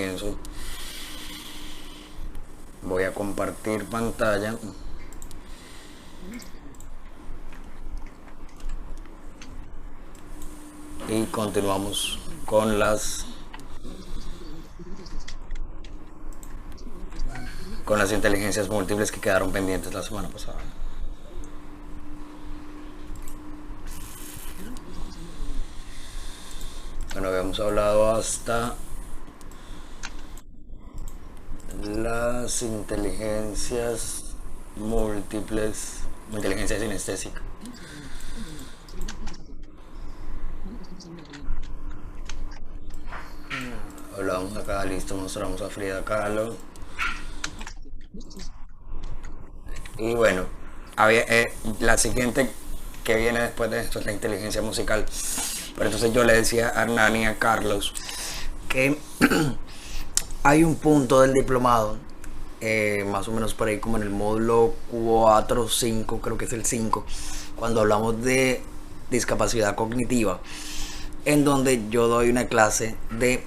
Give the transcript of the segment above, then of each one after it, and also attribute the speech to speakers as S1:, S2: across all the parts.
S1: comienzo. Voy a compartir pantalla. Y continuamos con las inteligencias múltiples que quedaron pendientes la semana pasada. Bueno, habíamos hablado hasta las inteligencias múltiples, inteligencia sinestésica. Hablamos acá, listo, mostramos a Frida Kahlo. Y bueno, la siguiente que viene después de esto es la inteligencia musical. Pero entonces yo le decía a Hernán y a Carlos que hay un punto del diplomado, más o menos por ahí como en el módulo 4 o 5, creo que es el 5, cuando hablamos de discapacidad cognitiva, en donde yo doy una clase de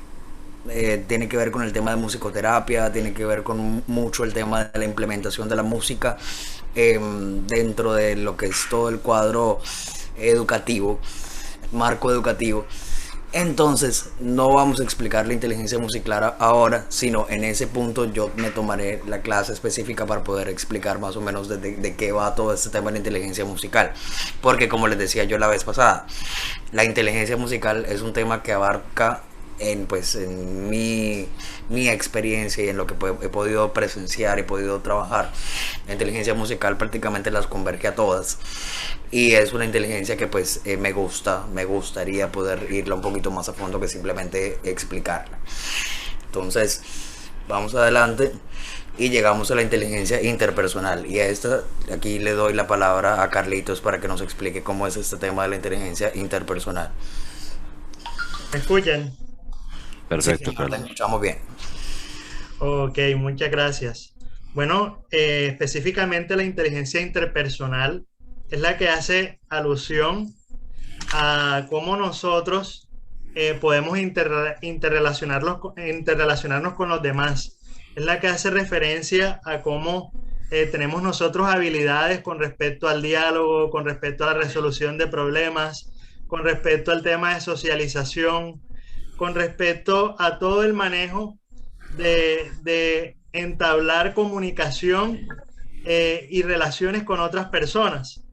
S1: tiene que ver con el tema de musicoterapia, tiene que ver con mucho el tema de la implementación de la música dentro de lo que es todo el cuadro educativo, marco educativo. Entonces no vamos a explicar la inteligencia musical ahora, sino en ese punto yo me tomaré la clase específica para poder explicar más o menos de qué va todo este tema de la inteligencia musical. Porque como les decía yo la vez pasada, la inteligencia musical es un tema que abarca en mi experiencia y en lo que he podido presenciar y podido trabajar. La inteligencia musical prácticamente las converge a todas y es una inteligencia que pues me gustaría poder irla un poquito más a fondo que simplemente explicarla. Entonces vamos adelante y llegamos a la inteligencia interpersonal, y aquí le doy la palabra a Carlitos para que nos explique cómo es este tema de la inteligencia interpersonal.
S2: ¿Me escuchan?
S1: Sí,
S3: Perfecto,
S1: señor, te
S3: Carlos.
S1: escuchamos bien.
S2: Ok, muchas gracias. Bueno, específicamente la inteligencia interpersonal es la que hace alusión a cómo nosotros podemos interrelacionarnos con los demás. Es la que hace referencia a cómo tenemos nosotros habilidades con respecto al diálogo, con respecto a la resolución de problemas, con respecto al tema de socialización, con respecto a todo el manejo de entablar comunicación y relaciones con otras personas.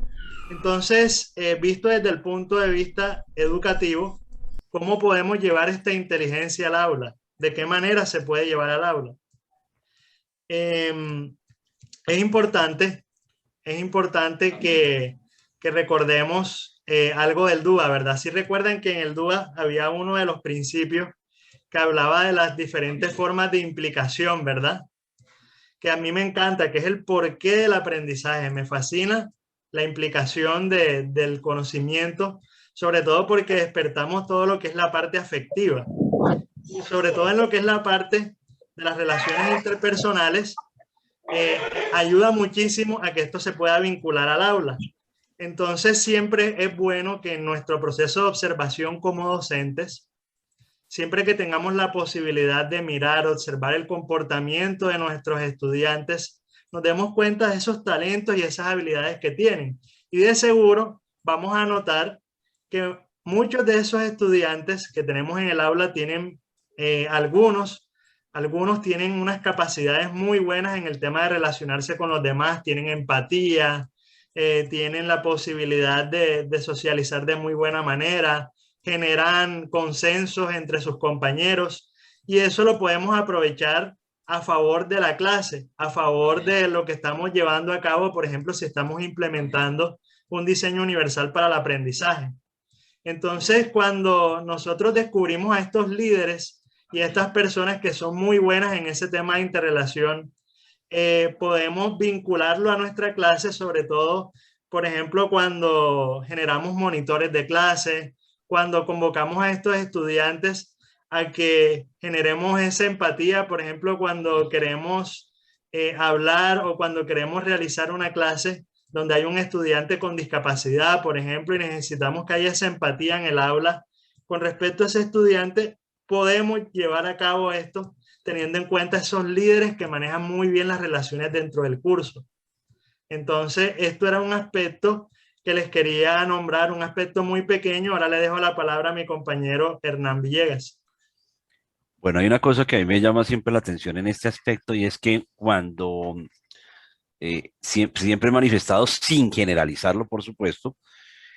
S2: Entonces, visto desde el punto de vista educativo, ¿cómo podemos llevar esta inteligencia al aula? ¿De qué manera se puede llevar al aula? Eh, es importante, que recordemos algo del DUA, ¿verdad? Si recuerdan que en el DUA había uno de los principios que hablaba de las diferentes formas de implicación, ¿verdad? Que a mí me encanta, que es el porqué del aprendizaje. Me fascina la implicación del conocimiento, sobre todo porque despertamos todo lo que es la parte afectiva, y sobre todo en lo que es la parte de las relaciones interpersonales, eh, ayuda muchísimo a que esto se pueda vincular al aula. Entonces siempre es bueno que en nuestro proceso de observación como docentes, siempre que tengamos la posibilidad de mirar, observar el comportamiento de nuestros estudiantes, nos demos cuenta de esos talentos y esas habilidades que tienen. Y de seguro vamos a notar que muchos de esos estudiantes que tenemos en el aula tienen algunos tienen unas capacidades muy buenas en el tema de relacionarse con los demás, tienen empatía, tienen la posibilidad de socializar de muy buena manera, generan consensos entre sus compañeros, y eso lo podemos aprovechar a favor de la clase, a favor de lo que estamos llevando a cabo, por ejemplo, si estamos implementando un diseño universal para el aprendizaje. Entonces, cuando nosotros descubrimos a estos líderes y a estas personas que son muy buenas en ese tema de interrelación, podemos vincularlo a nuestra clase, sobre todo, por ejemplo, cuando generamos monitores de clase, cuando convocamos a estos estudiantes a que generemos esa empatía, por ejemplo, cuando queremos hablar o cuando queremos realizar una clase donde hay un estudiante con discapacidad, por ejemplo, y necesitamos que haya esa empatía en el aula con respecto a ese estudiante, podemos llevar a cabo esto teniendo en cuenta esos líderes que manejan muy bien las relaciones dentro del curso. Entonces, esto era un aspecto que les quería nombrar, un aspecto muy pequeño. Ahora le dejo la palabra a mi compañero Hernán Villegas.
S3: Bueno, hay una cosa que a mí me llama siempre la atención en este aspecto y es que cuando siempre he manifestado, sin generalizarlo, por supuesto,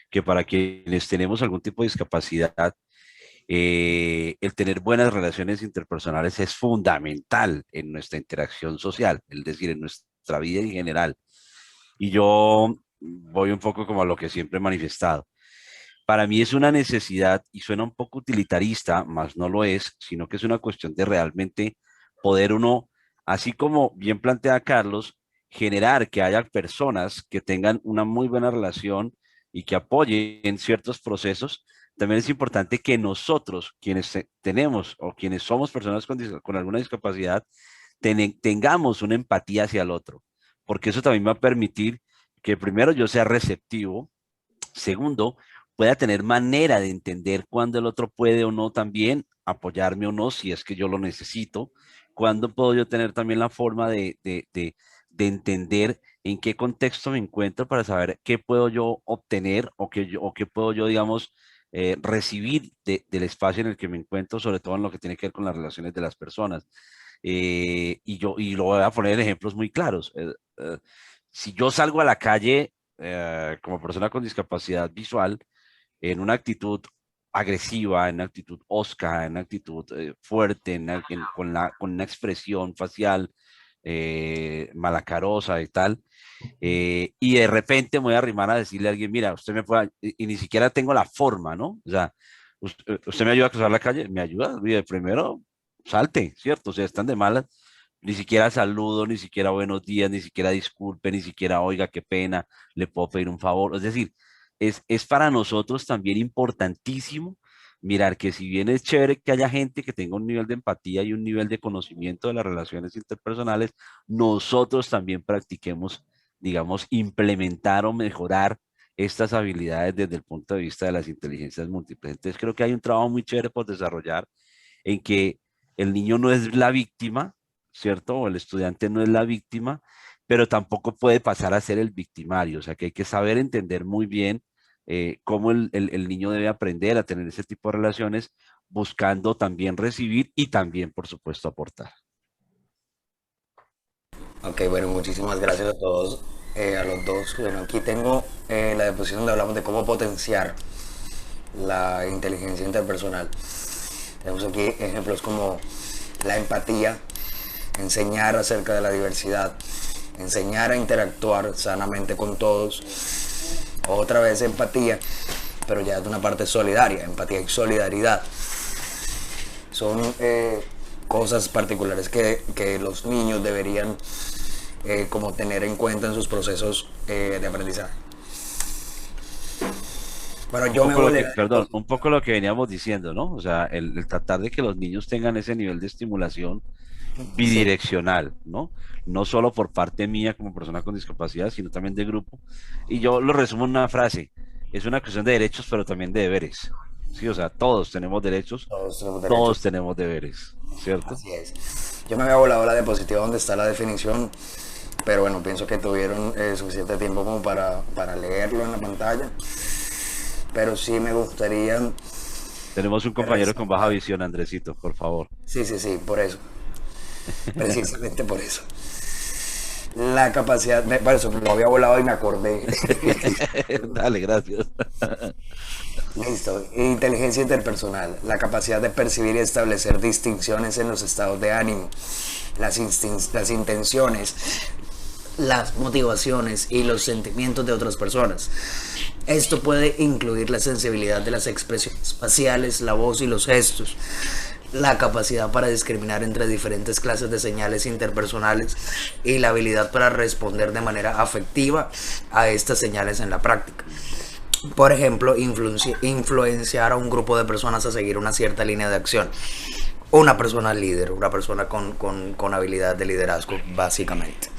S3: que para quienes tenemos algún tipo de discapacidad, el tener buenas relaciones interpersonales es fundamental en nuestra interacción social, es decir, en nuestra vida en general. Y yo voy un poco como a lo que siempre he manifestado. Para mí es una necesidad y suena un poco utilitarista, más no lo es, sino que es una cuestión de realmente poder uno, así como bien plantea Carlos, generar que haya personas que tengan una muy buena relación y que apoyen ciertos procesos. También es importante que nosotros, quienes tenemos o quienes somos personas con alguna discapacidad, tengamos una empatía hacia el otro, porque eso también va a permitir que primero yo sea receptivo, segundo, pueda tener manera de entender cuándo el otro puede o no también apoyarme o no, si es que yo lo necesito, cuándo puedo yo tener también la forma de entender en qué contexto me encuentro para saber qué puedo yo obtener o qué puedo yo, digamos, recibir del espacio en el que me encuentro, sobre todo en lo que tiene que ver con las relaciones de las personas. Y lo voy a poner en ejemplos muy claros. Si yo salgo a la calle como persona con discapacidad visual, en una actitud agresiva, en una actitud hosca, en una actitud fuerte, con una expresión facial malacarosa y tal, y de repente me voy a arrimar a decirle a alguien, mira, usted me puede, y ni siquiera tengo la forma, ¿no? O sea, usted me ayuda a cruzar la calle, me ayuda, mire, primero salte, ¿cierto? O sea, están de malas, ni siquiera saludo, ni siquiera buenos días, ni siquiera disculpe, ni siquiera oiga, qué pena, le puedo pedir un favor. Es decir, es para nosotros también importantísimo mirar que si bien es chévere que haya gente que tenga un nivel de empatía y un nivel de conocimiento de las relaciones interpersonales, nosotros también practiquemos, digamos, implementar o mejorar estas habilidades desde el punto de vista de las inteligencias múltiples. Entonces creo que hay un trabajo muy chévere por desarrollar en que el niño no es la víctima, ¿cierto? O el estudiante no es la víctima, pero tampoco puede pasar a ser el victimario. O sea, que hay que saber entender muy bien cómo el niño debe aprender a tener ese tipo de relaciones, buscando también recibir y también, por supuesto, aportar.
S1: Ok, bueno, muchísimas gracias a todos, a los dos. Bueno, aquí tengo la disposición donde hablamos de cómo potenciar la inteligencia interpersonal. Tenemos aquí ejemplos como la empatía, enseñar acerca de la diversidad, enseñar a interactuar sanamente con todos. Otra vez empatía, pero ya es de una parte solidaria, empatía y solidaridad. Son cosas particulares que los niños deberían como tener en cuenta en sus procesos de aprendizaje. Bueno, yo me voy a...
S3: Perdón, un poco lo que veníamos diciendo, ¿no? O sea, el tratar de que los niños tengan ese nivel de estimulación
S1: Sí,
S3: bidireccional, ¿no? No solo por parte mía como persona con discapacidad, sino también de grupo. Y yo lo resumo en una frase, es una cuestión de derechos, pero también de deberes. Sí, o sea, todos tenemos derechos,
S1: todos tenemos derechos.
S3: todos tenemos deberes, ¿cierto?
S1: Así es. Yo me había volado la diapositiva donde está la definición, pero bueno, pienso que tuvieron suficiente tiempo como para leerlo en la pantalla. Pero sí me gustaría...
S3: Tenemos un compañero con baja visión, Andresito, por favor.
S1: Sí, sí, sí, por eso. Precisamente por eso. La capacidad, por eso lo había volado y me acordé.
S3: Dale, gracias.
S1: Listo. Inteligencia interpersonal. La capacidad de percibir y establecer distinciones en los estados de ánimo, las intenciones, las motivaciones y los sentimientos de otras personas. Esto puede incluir la sensibilidad de las expresiones faciales, la voz y los gestos, la capacidad para discriminar entre diferentes clases de señales interpersonales y la habilidad para responder de manera afectiva a estas señales en la práctica. Por ejemplo, influenciar a un grupo de personas a seguir una cierta línea de acción. Una persona líder, una persona con habilidad de liderazgo, básicamente.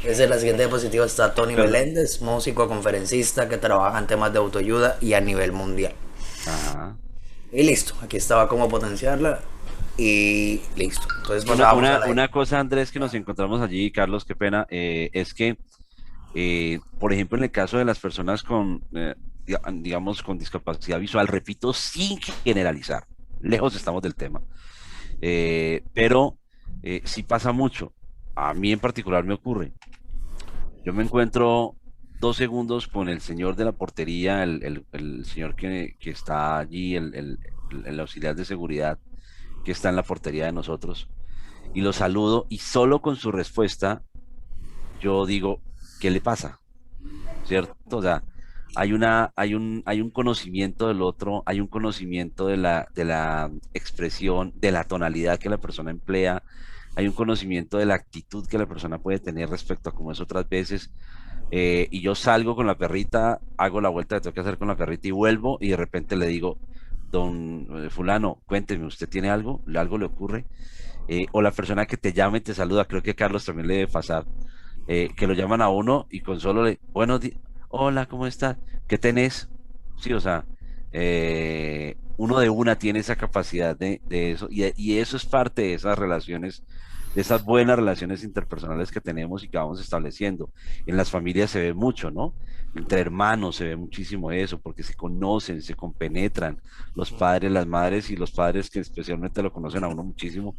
S1: Desde la siguiente diapositiva está Tony Meléndez, músico, conferencista que trabaja en temas de autoayuda y a nivel mundial.
S3: Ajá.
S1: Y listo, aquí estaba cómo potenciarla. y listo. Entonces
S3: Una,
S1: pasábamos a
S3: una,
S1: la...
S3: una cosa, Andrés, que nos encontramos allí, Carlos, qué pena, es que, por ejemplo, en el caso de las personas con, digamos, con discapacidad visual, repito, sin generalizar, lejos estamos del tema, pero sí pasa mucho. A mí en particular me ocurre. Yo me encuentro 2 segundos con el señor de la portería, el señor que está allí, el auxiliar de seguridad que está en la portería de nosotros, y lo saludo y solo con su respuesta yo digo, ¿qué le pasa? ¿Cierto? O sea, hay un conocimiento del otro, hay un conocimiento de la expresión, de la tonalidad que la persona emplea, hay un conocimiento de la actitud que la persona puede tener respecto a cómo es otras veces. Y yo salgo con la perrita, hago la vuelta que tengo que hacer con la perrita y vuelvo y de repente le digo, don fulano, cuénteme, ¿usted tiene algo? ¿Algo le ocurre? O la persona que te llama y te saluda, creo que a Carlos también le debe pasar, que lo llaman a uno y con solo le, hola, ¿cómo estás? ¿Qué tenés? Sí, o sea, uno de una tiene esa capacidad de eso, y eso es parte de esas relaciones, de esas buenas relaciones interpersonales que tenemos y que vamos estableciendo. En las familias se ve mucho, ¿no? Entre hermanos se ve muchísimo eso, porque se conocen, se compenetran, los padres, las madres y los padres que especialmente lo conocen a uno muchísimo,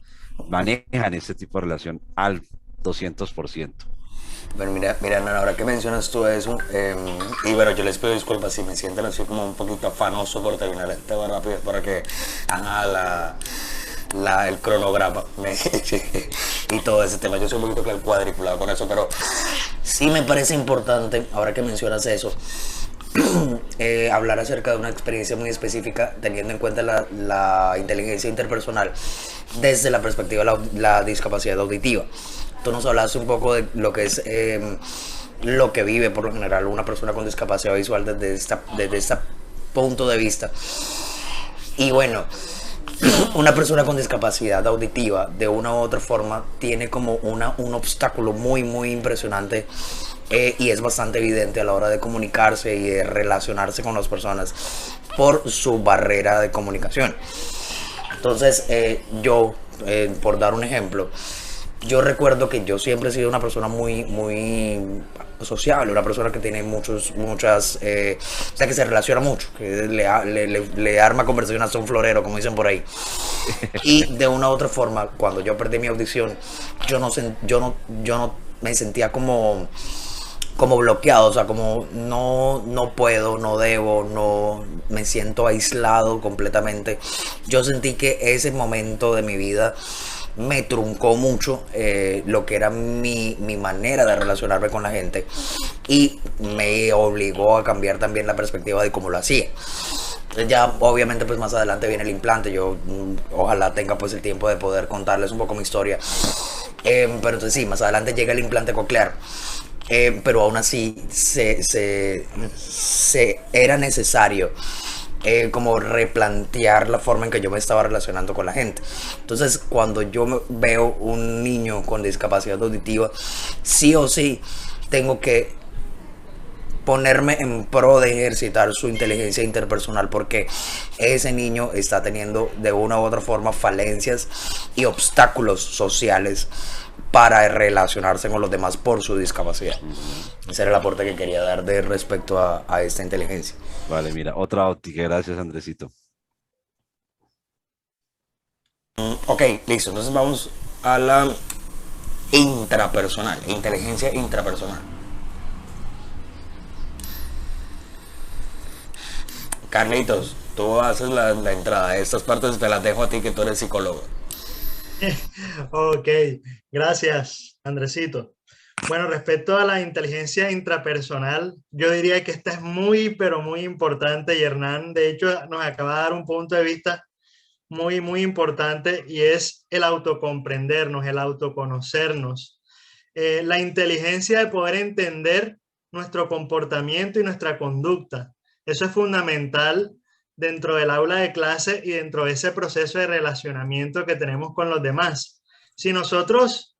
S3: manejan este tipo de relación al 200%.
S1: Bueno, mira, Nana, ahora que mencionas tú eso, y bueno, yo les pido disculpas si me sienten así como un poquito afanoso por terminar el tema rápido, para que haga el cronograma y todo ese tema. Yo soy un poquito cuadriculado con eso, pero sí me parece importante, ahora que mencionas eso, hablar acerca de una experiencia muy específica, teniendo en cuenta la inteligencia interpersonal desde la perspectiva de la discapacidad auditiva. Tú nos hablaste un poco de lo que es lo que vive por lo general una persona con discapacidad visual desde este punto de vista. Y bueno, una persona con discapacidad auditiva de una u otra forma tiene como un obstáculo muy, muy impresionante, y es bastante evidente a la hora de comunicarse y de relacionarse con las personas por su barrera de comunicación. Entonces, por dar un ejemplo, yo recuerdo que yo siempre he sido una persona muy, muy sociable, una persona que tiene muchas, o sea, que se relaciona mucho, que le arma conversación hasta un florero, como dicen por ahí. Y de una u otra forma, cuando yo perdí mi audición, yo no me sentía como bloqueado, o sea, como no puedo, no debo, no me siento aislado completamente. Yo sentí que ese momento de mi vida me truncó mucho lo que era mi manera de relacionarme con la gente, y me obligó a cambiar también la perspectiva de cómo lo hacía. Ya obviamente pues más adelante viene el implante, yo ojalá tenga pues el tiempo de poder contarles un poco mi historia, pero entonces sí, más adelante llega el implante coclear. Pero aún así era necesario como replantear la forma en que yo me estaba relacionando con la gente. Entonces, cuando yo veo un niño con discapacidad auditiva, sí o sí tengo que ponerme en pro de ejercitar su inteligencia interpersonal, porque ese niño está teniendo de una u otra forma falencias y obstáculos sociales para relacionarse con los demás por su discapacidad. Ese era el aporte que quería dar de respecto a esta inteligencia.
S3: Vale, mira, otra óptica, gracias Andresito.
S1: Ok, listo. Entonces vamos a la intrapersonal, inteligencia intrapersonal. Carlitos, tú haces la entrada. Estas partes te las dejo a ti, que tú eres psicólogo.
S2: Ok, gracias, Andresito. Bueno, respecto a la inteligencia intrapersonal, yo diría que esta es muy, pero muy importante, y Hernán, de hecho, nos acaba de dar un punto de vista muy, muy importante, y es el autocomprendernos, el autoconocernos. La inteligencia de poder entender nuestro comportamiento y nuestra conducta. Eso es fundamental dentro del aula de clase y dentro de ese proceso de relacionamiento que tenemos con los demás. Si nosotros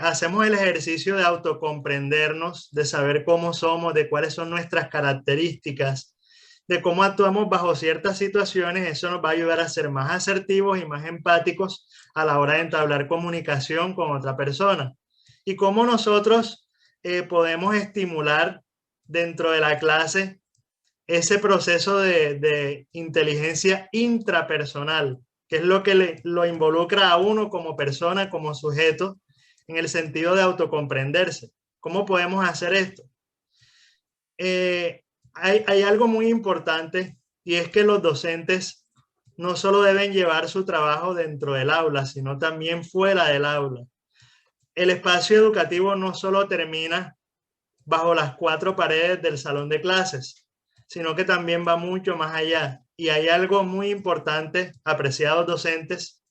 S2: hacemos el ejercicio de autocomprendernos, de saber cómo somos, de cuáles son nuestras características, de cómo actuamos bajo ciertas situaciones, eso nos va a ayudar a ser más asertivos y más empáticos a la hora de entablar comunicación con otra persona. Y cómo nosotros podemos estimular dentro de la clase ese proceso de inteligencia intrapersonal, que es lo que lo involucra a uno como persona, como sujeto, en el sentido de autocomprenderse. ¿Cómo podemos hacer esto? Hay algo muy importante, y es que los docentes no solo deben llevar su trabajo dentro del aula, sino también fuera del aula. El espacio educativo no solo termina bajo las cuatro paredes del salón de clases, sino que también va mucho más allá. Y hay algo muy importante, apreciados docentes,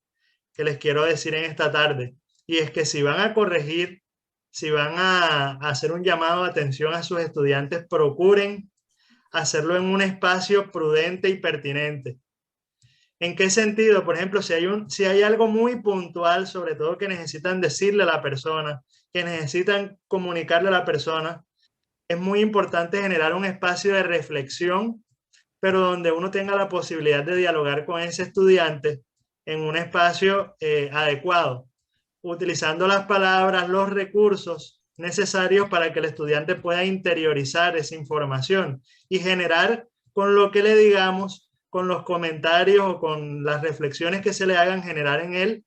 S2: que les quiero decir en esta tarde, y es que si van a corregir, si van a hacer un llamado de atención a sus estudiantes, procuren hacerlo en un espacio prudente y pertinente. ¿En qué sentido? Por ejemplo, si hay algo muy puntual, sobre todo que necesitan decirle a la persona, que necesitan comunicarle a la persona, es muy importante generar un espacio de reflexión, pero donde uno tenga la posibilidad de dialogar con ese estudiante en un espacio adecuado, utilizando las palabras, los recursos necesarios para que el estudiante pueda interiorizar esa información y generar con lo que le digamos, con los comentarios o con las reflexiones que se le hagan, generar en él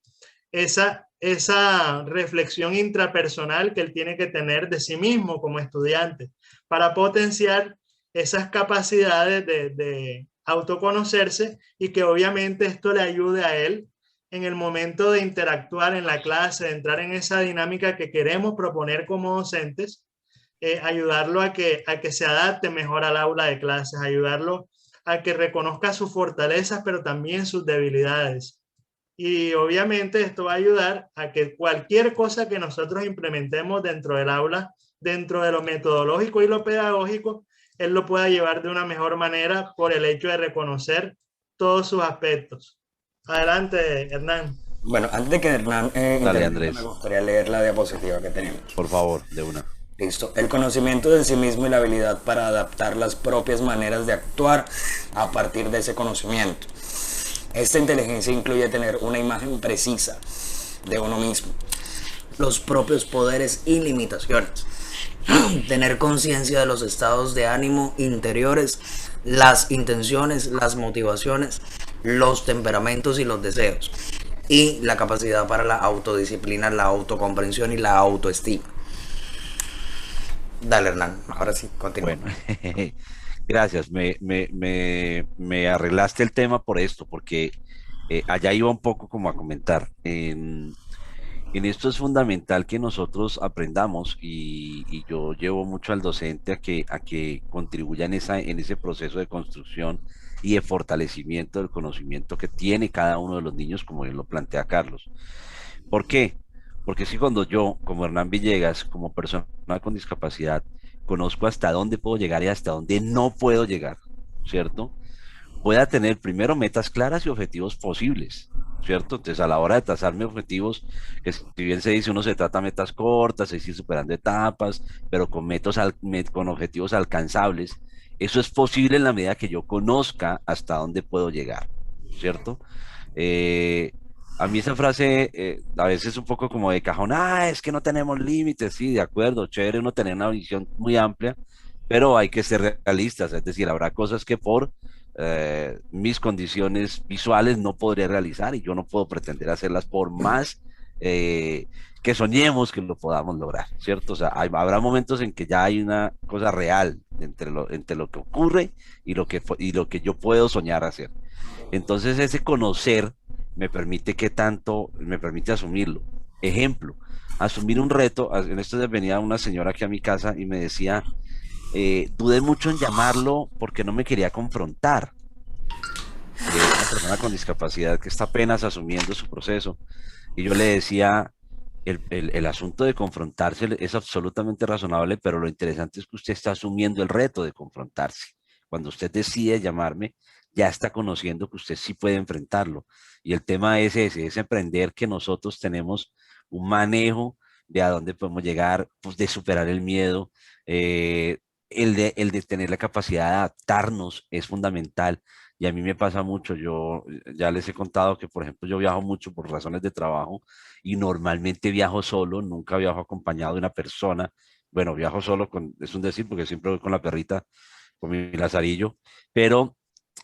S2: esa reflexión intrapersonal que él tiene que tener de sí mismo como estudiante para potenciar esas capacidades de autoconocerse y que obviamente esto le ayude a él en el momento de interactuar en la clase, de entrar en esa dinámica que queremos proponer como docentes, ayudarlo a que se adapte mejor al aula de clases, ayudarlo a que reconozca sus fortalezas, pero también sus debilidades. Y obviamente esto va a ayudar a que cualquier cosa que nosotros implementemos dentro del aula, dentro de lo metodológico y lo pedagógico, él lo pueda llevar de una mejor manera por el hecho de reconocer todos sus aspectos. Adelante, Hernán.
S1: Bueno, antes de que Hernán
S3: Dale, Andrés.
S1: me gustaría leer la diapositiva que tenemos.
S3: Por favor, de una.
S1: Listo. El conocimiento de sí mismo y la habilidad para adaptar las propias maneras de actuar a partir de ese conocimiento. Esta inteligencia incluye tener una imagen precisa de uno mismo, los propios poderes y limitaciones, tener conciencia de los estados de ánimo interiores, las intenciones, las motivaciones, los temperamentos y los deseos, y la capacidad para la autodisciplina, la autocomprensión y la autoestima. Dale, Hernán, ahora sí, continúa.
S3: Bueno, gracias, me arreglaste el tema por esto, porque allá iba un poco como a comentar. En esto es fundamental que nosotros aprendamos y yo llevo mucho al docente a que contribuya en ese proceso de construcción y de fortalecimiento del conocimiento que tiene cada uno de los niños, como bien lo plantea Carlos. ¿Por qué? Porque si cuando yo, como Hernán Villegas, como persona con discapacidad, conozco hasta dónde puedo llegar y hasta dónde no puedo llegar, ¿cierto? Pueda tener primero metas claras y objetivos posibles, ¿cierto? Entonces, a la hora de trazarme objetivos, que si bien se dice uno se trata metas cortas, es ir superando etapas, pero con objetivos alcanzables, eso es posible en la medida que yo conozca hasta dónde puedo llegar, ¿cierto? A mí esa frase a veces es un poco como de cajón, es que no tenemos límites, sí, de acuerdo, chévere uno tener una visión muy amplia, pero hay que ser realistas, es decir, habrá cosas que por mis condiciones visuales no podría realizar y yo no puedo pretender hacerlas por más que soñemos que lo podamos lograr, ¿cierto? O sea, habrá momentos en que ya hay una cosa real entre lo que ocurre y lo que yo puedo soñar hacer. Entonces ese conocer me permite me permite asumirlo. Ejemplo, asumir un reto. En esto venía una señora aquí a mi casa y me decía, dudé mucho en llamarlo porque no me quería confrontar. Una persona con discapacidad que está apenas asumiendo su proceso. Y yo le decía, el asunto de confrontarse es absolutamente razonable, pero lo interesante es que usted está asumiendo el reto de confrontarse. Cuando usted decide llamarme, ya está conociendo que usted sí puede enfrentarlo. Y el tema es ese, es aprender que nosotros tenemos un manejo de a dónde podemos llegar, pues de superar el miedo, el de tener la capacidad de adaptarnos es fundamental. Y a mí me pasa mucho, yo ya les he contado que, por ejemplo, yo viajo mucho por razones de trabajo y normalmente viajo solo, nunca viajo acompañado de una persona. Bueno, viajo solo, es un decir, porque siempre voy con la perrita, con mi lazarillo, pero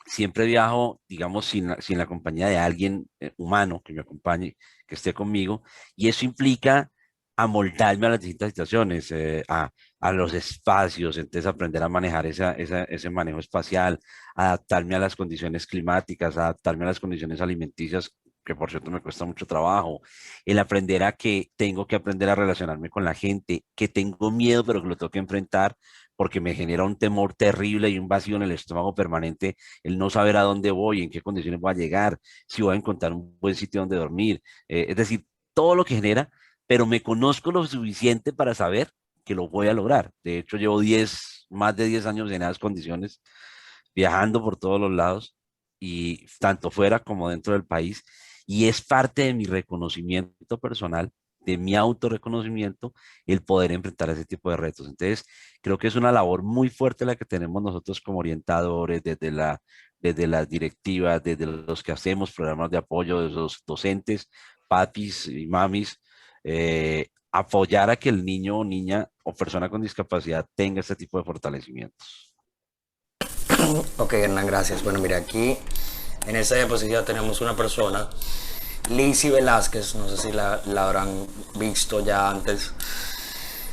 S3: siempre viajo, digamos, sin la compañía de alguien humano que me acompañe, que esté conmigo, y eso implica amoldarme a las distintas situaciones, a los espacios, entonces aprender a manejar ese manejo espacial, adaptarme a las condiciones climáticas, adaptarme a las condiciones alimenticias, que por cierto me cuesta mucho trabajo, el aprender a que tengo que aprender a relacionarme con la gente, que tengo miedo, pero que lo tengo que enfrentar porque me genera un temor terrible y un vacío en el estómago permanente, el no saber a dónde voy, en qué condiciones voy a llegar, si voy a encontrar un buen sitio donde dormir, es decir, todo lo que genera, pero me conozco lo suficiente para saber que lo voy a lograr. De hecho, llevo más de 10 años en esas condiciones, viajando por todos los lados, y tanto fuera como dentro del país, y es parte de mi reconocimiento personal, de mi autorreconocimiento, el poder enfrentar ese tipo de retos. Entonces, creo que es una labor muy fuerte la que tenemos nosotros como orientadores, desde las directivas, desde los que hacemos programas de apoyo, de los docentes, papis y mamis, apoyar a que el niño o niña o persona con discapacidad tenga este tipo de fortalecimientos.
S1: Ok, Hernán, gracias. Bueno, mira, aquí en esta diapositiva tenemos una persona, Lizzy Velázquez, no sé si la habrán visto ya antes,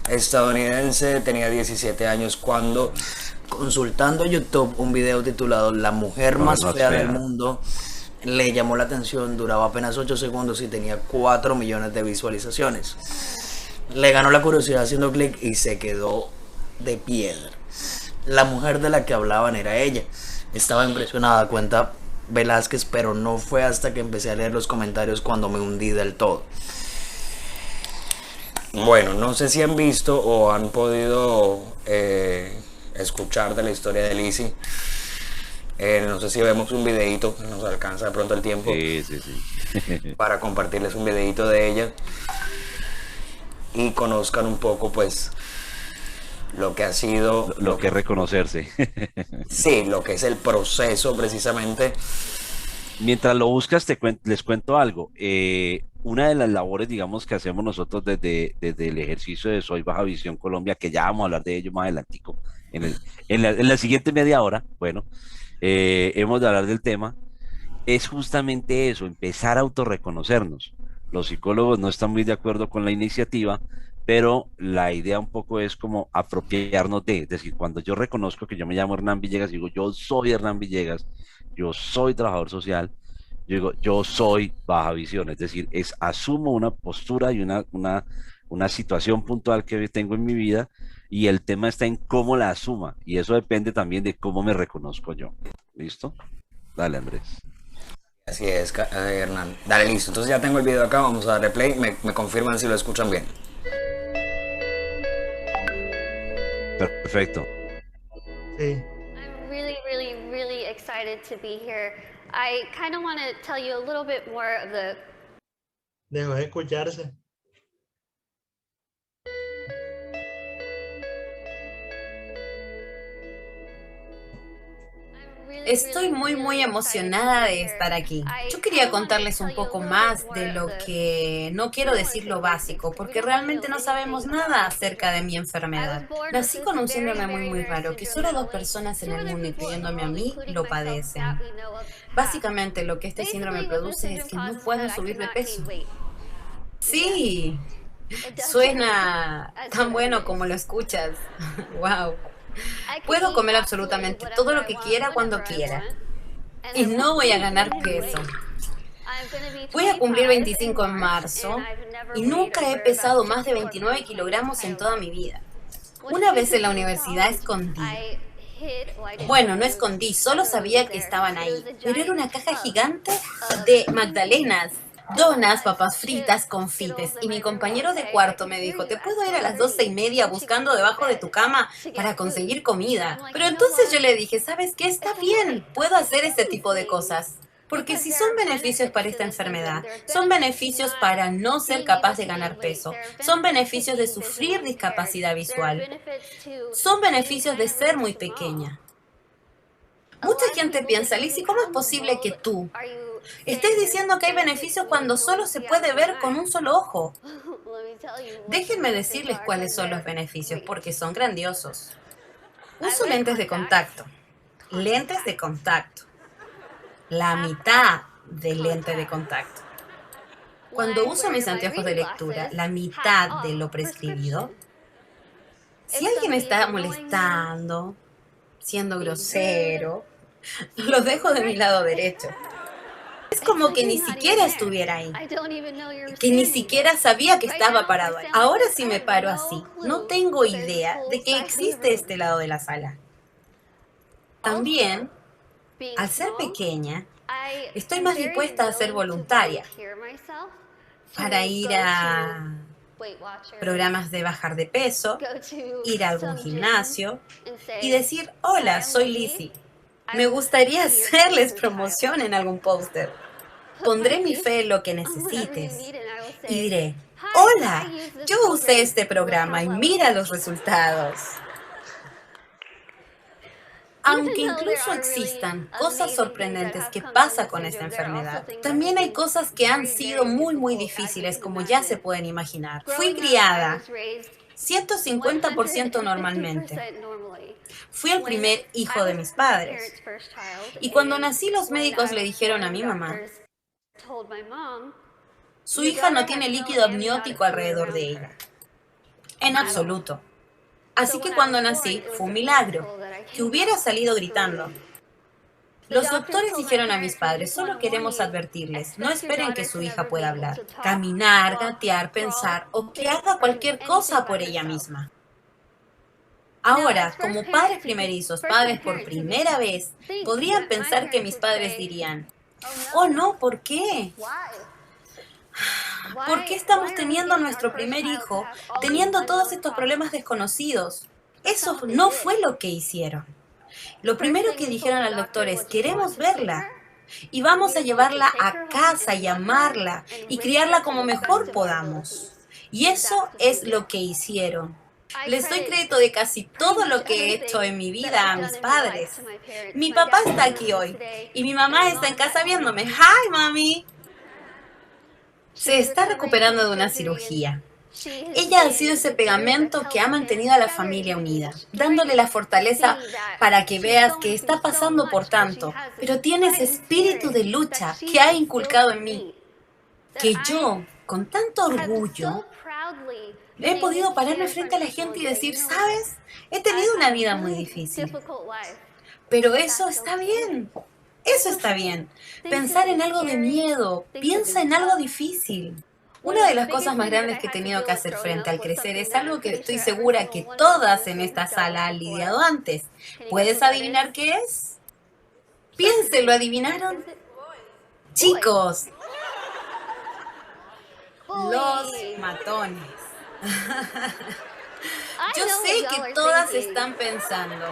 S1: estadounidense, tenía 17 años cuando, consultando YouTube un video titulado La mujer más fea del mundo, le llamó la atención, duraba apenas 8 segundos y tenía 4 millones de visualizaciones. Le ganó la curiosidad haciendo clic y se quedó de piedra. La mujer de la que hablaban era ella. Estaba impresionada, cuenta Velázquez, pero no fue hasta que empecé a leer los comentarios cuando me hundí del todo. Bueno, no sé si han visto o han podido escuchar de la historia de Lizzy. No sé si vemos un videito, nos alcanza de pronto el tiempo.
S3: Sí.
S1: Para compartirles un videito de ella y conozcan un poco, pues, lo que ha sido...
S3: Lo que es reconocerse.
S1: Sí, lo que es el proceso precisamente.
S3: Mientras lo buscas, les cuento algo. Una de las labores, digamos, que hacemos nosotros desde el ejercicio de Soy Baja Visión Colombia, que ya vamos a hablar de ello más adelantico, en la siguiente media hora, bueno, hemos de hablar del tema, es justamente eso, empezar a autorreconocernos. Los psicólogos no están muy de acuerdo con la iniciativa, pero la idea un poco es como apropiarnos es decir, cuando yo reconozco que yo me llamo Hernán Villegas, digo, yo soy Hernán Villegas, yo soy trabajador social, yo digo, yo soy Baja Visión, es decir, asumo una postura y una situación puntual que tengo en mi vida, y el tema está en cómo la asuma, y eso depende también de cómo me reconozco yo. ¿Listo? Dale, Andrés.
S1: Así es, Hernán. Dale, listo. Entonces ya tengo el video acá, vamos a darle play. Me confirman si lo escuchan bien.
S3: Perfecto.
S2: Sí.
S4: I'm really excited to be here. I kind of want to tell you a little bit more of the...
S2: Dejó de escucharse.
S5: Estoy muy emocionada de estar aquí. Yo quería contarles un poco más de lo que no quiero decir lo básico, porque realmente no sabemos nada acerca de mi enfermedad. Nací con un síndrome muy raro, que solo 2 personas en el mundo, incluyéndome a mí, lo padecen. Básicamente lo que este síndrome produce es que no puedo subir de peso. Sí, suena tan bueno como lo escuchas. Wow. Puedo comer absolutamente todo lo que quiera cuando quiera. Y no voy a ganar peso. Voy a cumplir 25 en marzo y nunca he pesado más de 29 kilogramos en toda mi vida. Una vez en la universidad escondí. Bueno, no escondí, solo sabía que estaban ahí. Pero era una caja gigante de magdalenas, donas, papas fritas, confites. Y mi compañero de cuarto me dijo, ¿te puedo ir a las 12:30 buscando debajo de tu cama para conseguir comida? Pero entonces yo le dije, ¿sabes qué? Está bien, puedo hacer este tipo de cosas. Porque si son beneficios para esta enfermedad, son beneficios para no ser capaz de ganar peso, son beneficios de sufrir discapacidad visual, son beneficios de ser muy pequeña. Mucha gente piensa, Lizzie, ¿cómo es posible que tú estés diciendo que hay beneficios cuando solo se puede ver con un solo ojo? Déjenme decirles cuáles son los beneficios, porque son grandiosos. Uso lentes de contacto. Lentes de contacto. La mitad de lente de contacto. Cuando uso mis anteojos de lectura, la mitad de lo prescribido. Si alguien está molestando, siendo grosero, lo dejo de mi lado derecho. Es como que ni siquiera estuviera ahí, que ni siquiera sabía que estaba parado ahí. Ahora sí me paro así, no tengo idea de que existe este lado de la sala. También, al ser pequeña, estoy más dispuesta a ser voluntaria para ir a programas de bajar de peso, ir a algún gimnasio y decir, hola, soy Lizzie. Me gustaría hacerles promoción en algún póster. Pondré mi fe en lo que necesites y diré, hola, yo usé este programa y mira los resultados. Aunque incluso existan cosas sorprendentes que pasan con esta enfermedad, también hay cosas que han sido muy difíciles, como ya se pueden imaginar. Fui criada 150% normalmente. Fui el primer hijo de mis padres. Y cuando nací, los médicos le dijeron a mi mamá, su hija no tiene líquido amniótico alrededor de ella. En absoluto. Así que cuando nací, fue un milagro, que hubiera salido gritando. Los doctores dijeron a mis padres, solo queremos advertirles, no esperen que su hija pueda hablar, caminar, gatear, pensar o que haga cualquier cosa por ella misma. Ahora, como padres primerizos, padres por primera vez, podrían pensar que mis padres dirían, oh no, ¿por qué? ¿Por qué estamos teniendo nuestro primer hijo, teniendo todos estos problemas desconocidos? Eso no fue lo que hicieron. Lo primero que dijeron al doctor es, queremos verla y vamos a llevarla a casa y amarla y criarla como mejor podamos. Y eso es lo que hicieron. Les doy crédito de casi todo lo que he hecho en mi vida a mis padres. Mi papá está aquí hoy y mi mamá está en casa viéndome. ¡Hi, mami! Se está recuperando de una cirugía. Ella ha sido ese pegamento que ha mantenido a la familia unida, dándole la fortaleza para que veas que está pasando por tanto, pero tiene ese espíritu de lucha que ha inculcado en mí, que yo, con tanto orgullo, he podido pararme frente a la gente y decir, ¿sabes? He tenido una vida muy difícil, pero eso está bien. Eso está bien. Pensar en algo de miedo, piensa en algo difícil. Una de las cosas más grandes que he tenido que hacer frente al crecer es algo que estoy segura que todas en esta sala han lidiado antes. ¿Puedes adivinar qué es? Piensen, ¿lo adivinaron? Chicos, los matones. Yo sé que todas están pensando,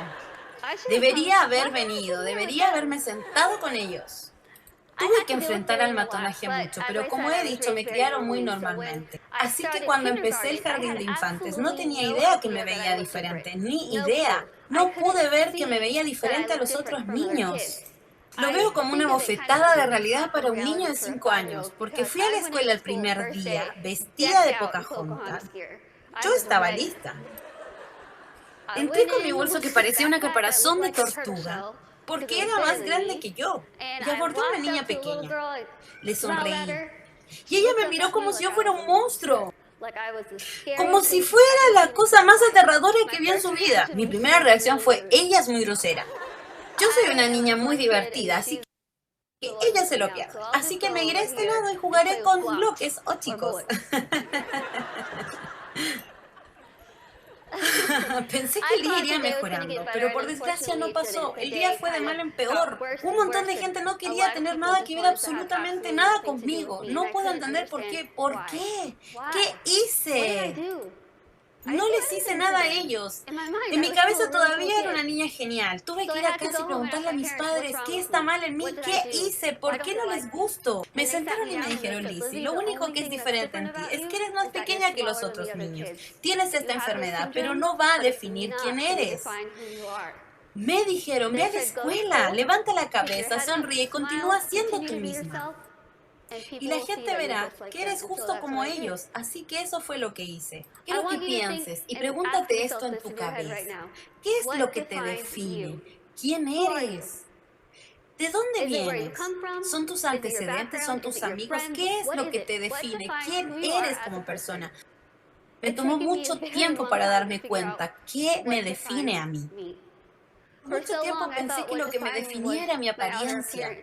S5: debería haber venido, debería haberme sentado con ellos. Tuve que enfrentar al matonaje mucho, pero como he dicho, me criaron muy normalmente. Así que cuando empecé el jardín de infantes, no tenía idea que me veía diferente, ni idea. No pude ver que me veía diferente a los otros niños. Lo veo como una bofetada de realidad para un niño de 5 años, porque fui a la escuela el primer día, vestida de Pocahontas. Yo estaba lista. Entré con mi bolso que parecía una caparazón de tortuga, porque era más grande que yo, y abordé a una niña pequeña. Le sonreí, y ella me miró como si yo fuera un monstruo, como si fuera la cosa más aterradora que vio en su vida. Mi primera reacción fue, ella es muy grosera. Yo soy una niña muy divertida, así que ella se lo pierde. Así que me iré a este lado y jugaré con bloques o chicos. Pensé que el día iría mejorando, pero por desgracia no pasó. El día fue de mal en peor. Un montón de gente no quería tener nada que ver, absolutamente nada conmigo. No puedo entender por qué. ¿Por qué? ¿Qué hice? No les hice nada a ellos. En mi cabeza todavía era una niña genial. Tuve que ir a casa y preguntarle a mis padres qué está mal en mí, qué hice, por qué no les gusto. Me sentaron y me dijeron, Lizzie, lo único que es diferente en ti es que eres más pequeña que los otros niños. Tienes esta enfermedad, pero no va a definir quién eres. Me dijeron, ve a la escuela, levanta la cabeza, sonríe y continúa siendo tú misma. Y la gente verá que eres justo como ellos, así que eso fue lo que hice. Quiero que pienses y pregúntate esto en tu cabeza. ¿Qué es lo que te define? ¿Quién eres? ¿De dónde vienes? ¿Son tus antecedentes? ¿Son tus amigos? ¿Qué es lo que te define? ¿Quién eres como persona? Me tomó mucho tiempo para darme cuenta qué me define a mí. Mucho tiempo pensé que lo que me definía era mi apariencia.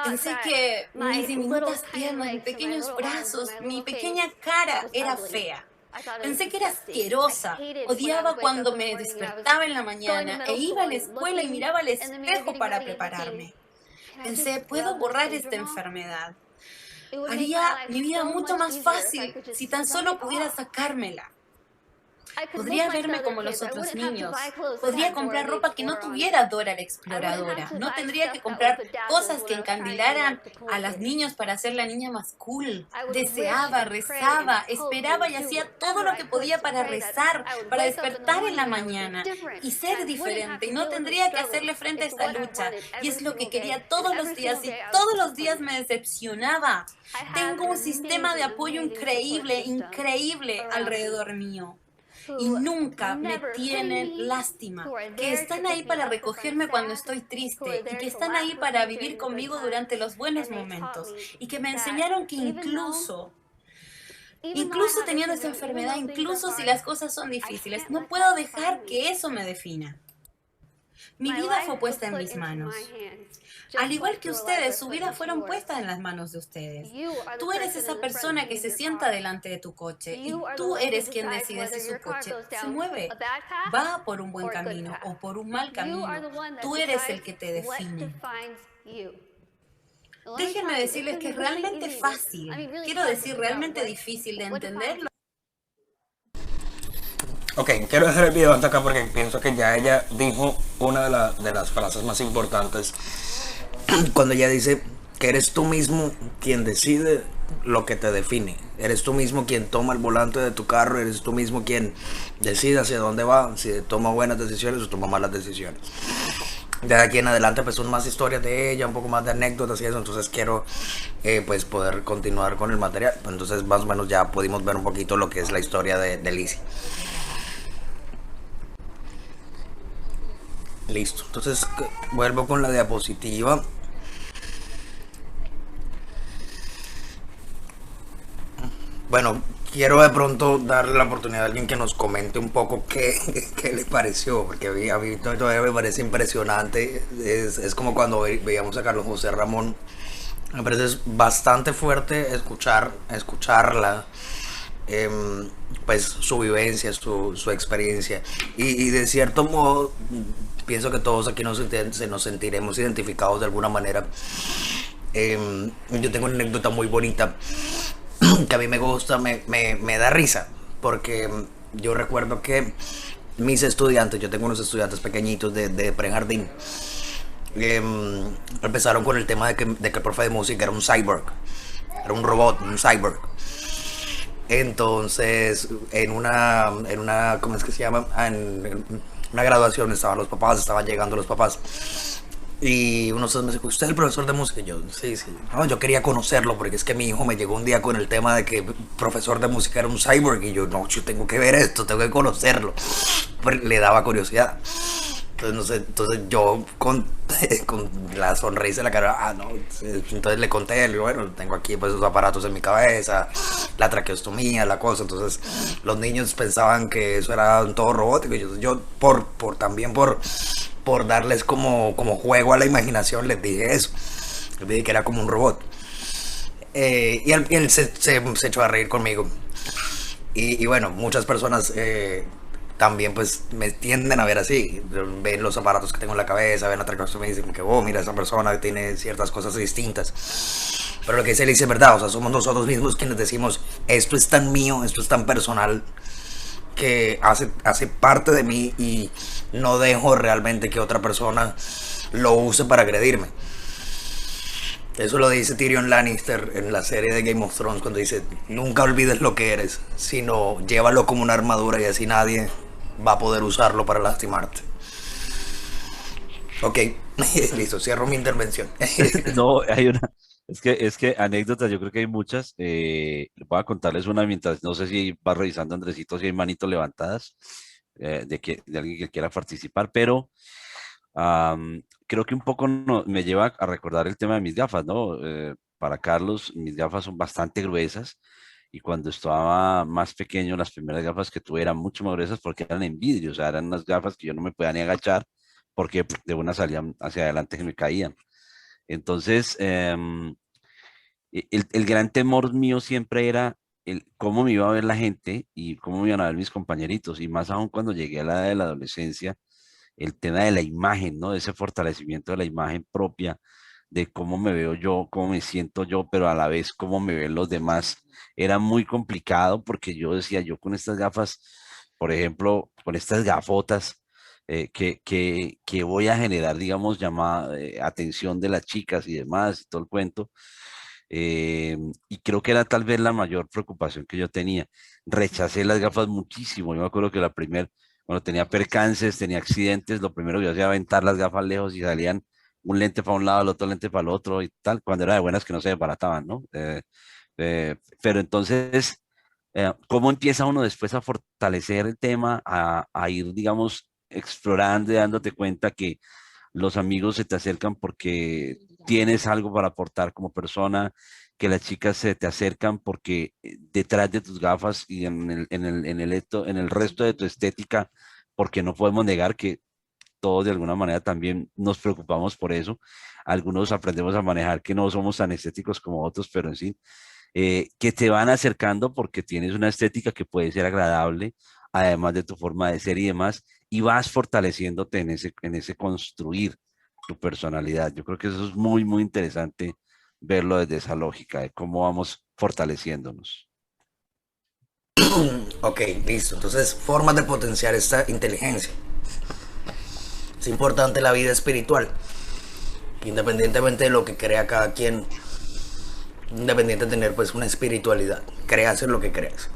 S5: Pensé que mis diminutas piernas, mis pequeños brazos, mi pequeña cara era fea. Pensé que era asquerosa. Odiaba cuando me despertaba en la mañana e iba a la escuela y miraba al espejo para prepararme. Pensé, puedo borrar esta enfermedad. Haría mi vida mucho más fácil si tan solo pudiera sacármela. Podría verme como los otros niños. Podría comprar ropa que no tuviera Dora la Exploradora. No tendría que comprar cosas que encandilaran a los niños para ser la niña más cool. Deseaba, rezaba, esperaba y hacía todo lo que podía para rezar, para despertar en la mañana y ser diferente. Y no tendría que hacerle frente a esta lucha. Y es lo que quería todos los días y todos los días me decepcionaba. Tengo un sistema de apoyo increíble, increíble alrededor mío. Y nunca me tienen lástima, que están ahí para recogerme cuando estoy triste y que están ahí para vivir conmigo durante los buenos momentos y que me enseñaron que incluso teniendo esa enfermedad, incluso si las cosas son difíciles, no puedo dejar que eso me defina. Mi vida fue puesta en mis manos. Al igual que ustedes, su vida fueron puestas en las manos de ustedes. Tú eres esa persona que se sienta delante de tu coche y tú eres quien decide si su coche se mueve, va por un buen camino o por un mal camino. Tú eres el que te define. Déjenme decirles que es realmente fácil, quiero decir realmente difícil de entenderlo.
S1: Ok, quiero dejar el video hasta acá porque pienso que ya ella dijo una de las frases más importantes cuando ella dice que eres tú mismo quien decide lo que te define. Eres tú mismo quien toma el volante de tu carro, eres tú mismo quien decide hacia dónde va, si toma buenas decisiones o toma malas decisiones. De aquí en adelante pues son más historias de ella, un poco más de anécdotas y eso, entonces quiero pues poder continuar con el material. Entonces más o menos ya pudimos ver un poquito lo que es la historia de Lizzie. Listo, entonces vuelvo con la diapositiva. Bueno, quiero de pronto darle la oportunidad a alguien que nos comente un poco qué le pareció, porque a mí todavía me parece impresionante. Es como cuando veíamos a Carlos José Ramón. Me parece bastante fuerte escucharla, pues su vivencia, su experiencia. Y de cierto modo, pienso que todos aquí nos sentiremos identificados de alguna manera. Yo tengo una anécdota muy bonita que a mí me gusta, me da risa, porque yo recuerdo que mis estudiantes, yo tengo unos estudiantes pequeñitos de prejardín, empezaron con el tema de que el profe de música era un cyborg, era un robot, un cyborg. Entonces, en una ¿cómo es que se llama? En una graduación estaban llegando los papás. Y uno me dijo, ¿usted es el profesor de música? Y yo, sí. No, yo quería conocerlo porque es que mi hijo me llegó un día con el tema de que el profesor de música era un cyborg. Y yo, no, yo tengo que ver esto, tengo que conocerlo. Le daba curiosidad. Entonces yo con la sonrisa en la cara, no, entonces le conté, bueno, tengo aquí pues esos aparatos en mi cabeza, la traqueostomía, la cosa. Entonces los niños pensaban que eso era todo robótico y yo también por darles como juego a la imaginación les dije eso, les dije que era como un robot. Y él se echó a reír conmigo y bueno, muchas personas también pues me tienden a ver así, ven los aparatos que tengo en la cabeza, ven la traqueostomía y dicen que mira, esa persona tiene ciertas cosas distintas. Pero lo que dice Lizzie es verdad, o sea, somos nosotros mismos quienes decimos, esto es tan mío, esto es tan personal, que hace parte de mí y no dejo realmente que otra persona lo use para agredirme. Eso lo dice Tyrion Lannister en la serie de Game of Thrones cuando dice: nunca olvides lo que eres, sino llévalo como una armadura y así nadie va a poder usarlo para lastimarte. Ok, listo, cierro mi intervención.
S3: No, es que anécdotas, yo creo que hay muchas. Voy a contarles una mientras, no sé si va revisando Andresito si hay manitos levantadas de alguien que quiera participar, pero creo que un poco me lleva a recordar el tema de mis gafas, ¿no? Para Carlos, mis gafas son bastante gruesas y cuando estaba más pequeño, las primeras gafas que tuve eran mucho más gruesas porque eran en vidrio, o sea, eran unas gafas que yo no me podía ni agachar porque de una salían hacia adelante y me caían. Entonces, el gran temor mío siempre era el cómo me iba a ver la gente y cómo me iban a ver mis compañeritos, y más aún cuando llegué a la edad de la adolescencia, el tema de la imagen, ¿no? De ese fortalecimiento de la imagen propia, de cómo me veo yo, cómo me siento yo, pero a la vez cómo me ven los demás, era muy complicado porque yo decía, yo con estas gafas, por ejemplo, con estas gafotas, que voy a generar, digamos, llamada atención de las chicas y demás y todo el cuento. Y creo que era tal vez la mayor preocupación que yo tenía. Rechacé las gafas muchísimo. Yo me acuerdo que cuando tenía percances, tenía accidentes, lo primero que yo hacía era aventar las gafas lejos y salían un lente para un lado, el otro lente para el otro y tal, cuando era de buenas que no se desbarataban, ¿no? Pero entonces, ¿cómo empieza uno después a fortalecer el tema, a ir, digamos, explorando y dándote cuenta que los amigos se te acercan porque tienes algo para aportar como persona, que las chicas se te acercan porque detrás de tus gafas y en el resto de tu estética, porque no podemos negar que todos de alguna manera también nos preocupamos por eso. Algunos aprendemos a manejar que no somos tan estéticos como otros, pero en sí, que te van acercando porque tienes una estética que puede ser agradable, además de tu forma de ser y demás, y vas fortaleciéndote en ese construir tu personalidad. Yo creo que eso es muy, muy interesante verlo desde esa lógica de cómo vamos fortaleciéndonos.
S1: Ok, listo. Entonces, formas de potenciar esta inteligencia. Es importante la vida espiritual. Independientemente de lo que crea cada quien, independiente de tener pues una espiritualidad, creas en lo que creas.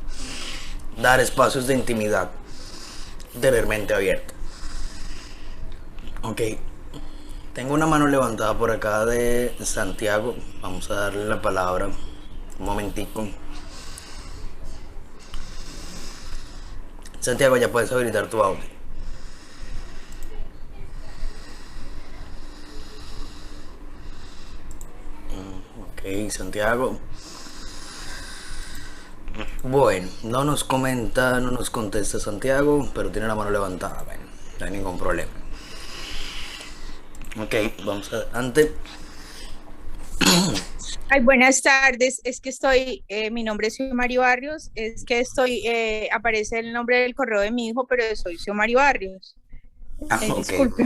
S1: Dar espacios de intimidad, tener mente abierta. Ok, tengo una mano levantada por acá de Santiago. Vamos a darle la palabra un momentico. Santiago, ya puedes habilitar tu audio. Ok, Santiago. Bueno, no nos comenta, no nos contesta Santiago, pero tiene la mano levantada. Bueno, no hay ningún problema. Ok, vamos adelante.
S6: Ay, buenas tardes. Es que mi nombre es Xiomari Barrios. Es que aparece el nombre del correo de mi hijo, pero soy Xiomari Barrios.
S1: Ok,
S6: Disculpe.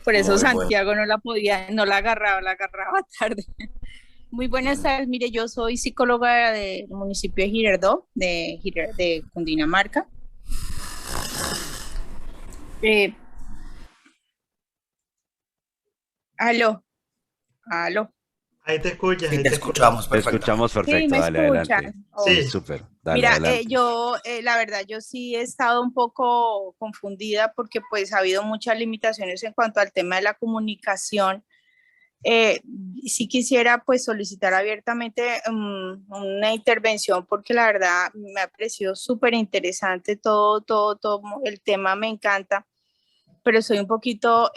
S6: Por eso
S1: muy
S6: Santiago no la agarraba tarde. Muy buenas tardes. Mire, yo soy psicóloga del municipio de Girardot, de Cundinamarca. Aló.
S2: Ahí te escuchas.
S1: Sí,
S2: ahí
S1: te
S2: te
S1: escuchamos
S3: Te escuchamos perfecto,
S6: Sí, ¿me
S3: dale
S6: escuchan?
S3: adelante.
S6: Sí.
S3: Sí, súper, dale
S6: Mira,
S3: adelante.
S6: la verdad, yo sí he estado un poco confundida porque pues ha habido muchas limitaciones en cuanto al tema de la comunicación. Sí quisiera pues solicitar abiertamente una intervención porque la verdad me ha parecido súper interesante todo el tema, me encanta, pero soy un poquito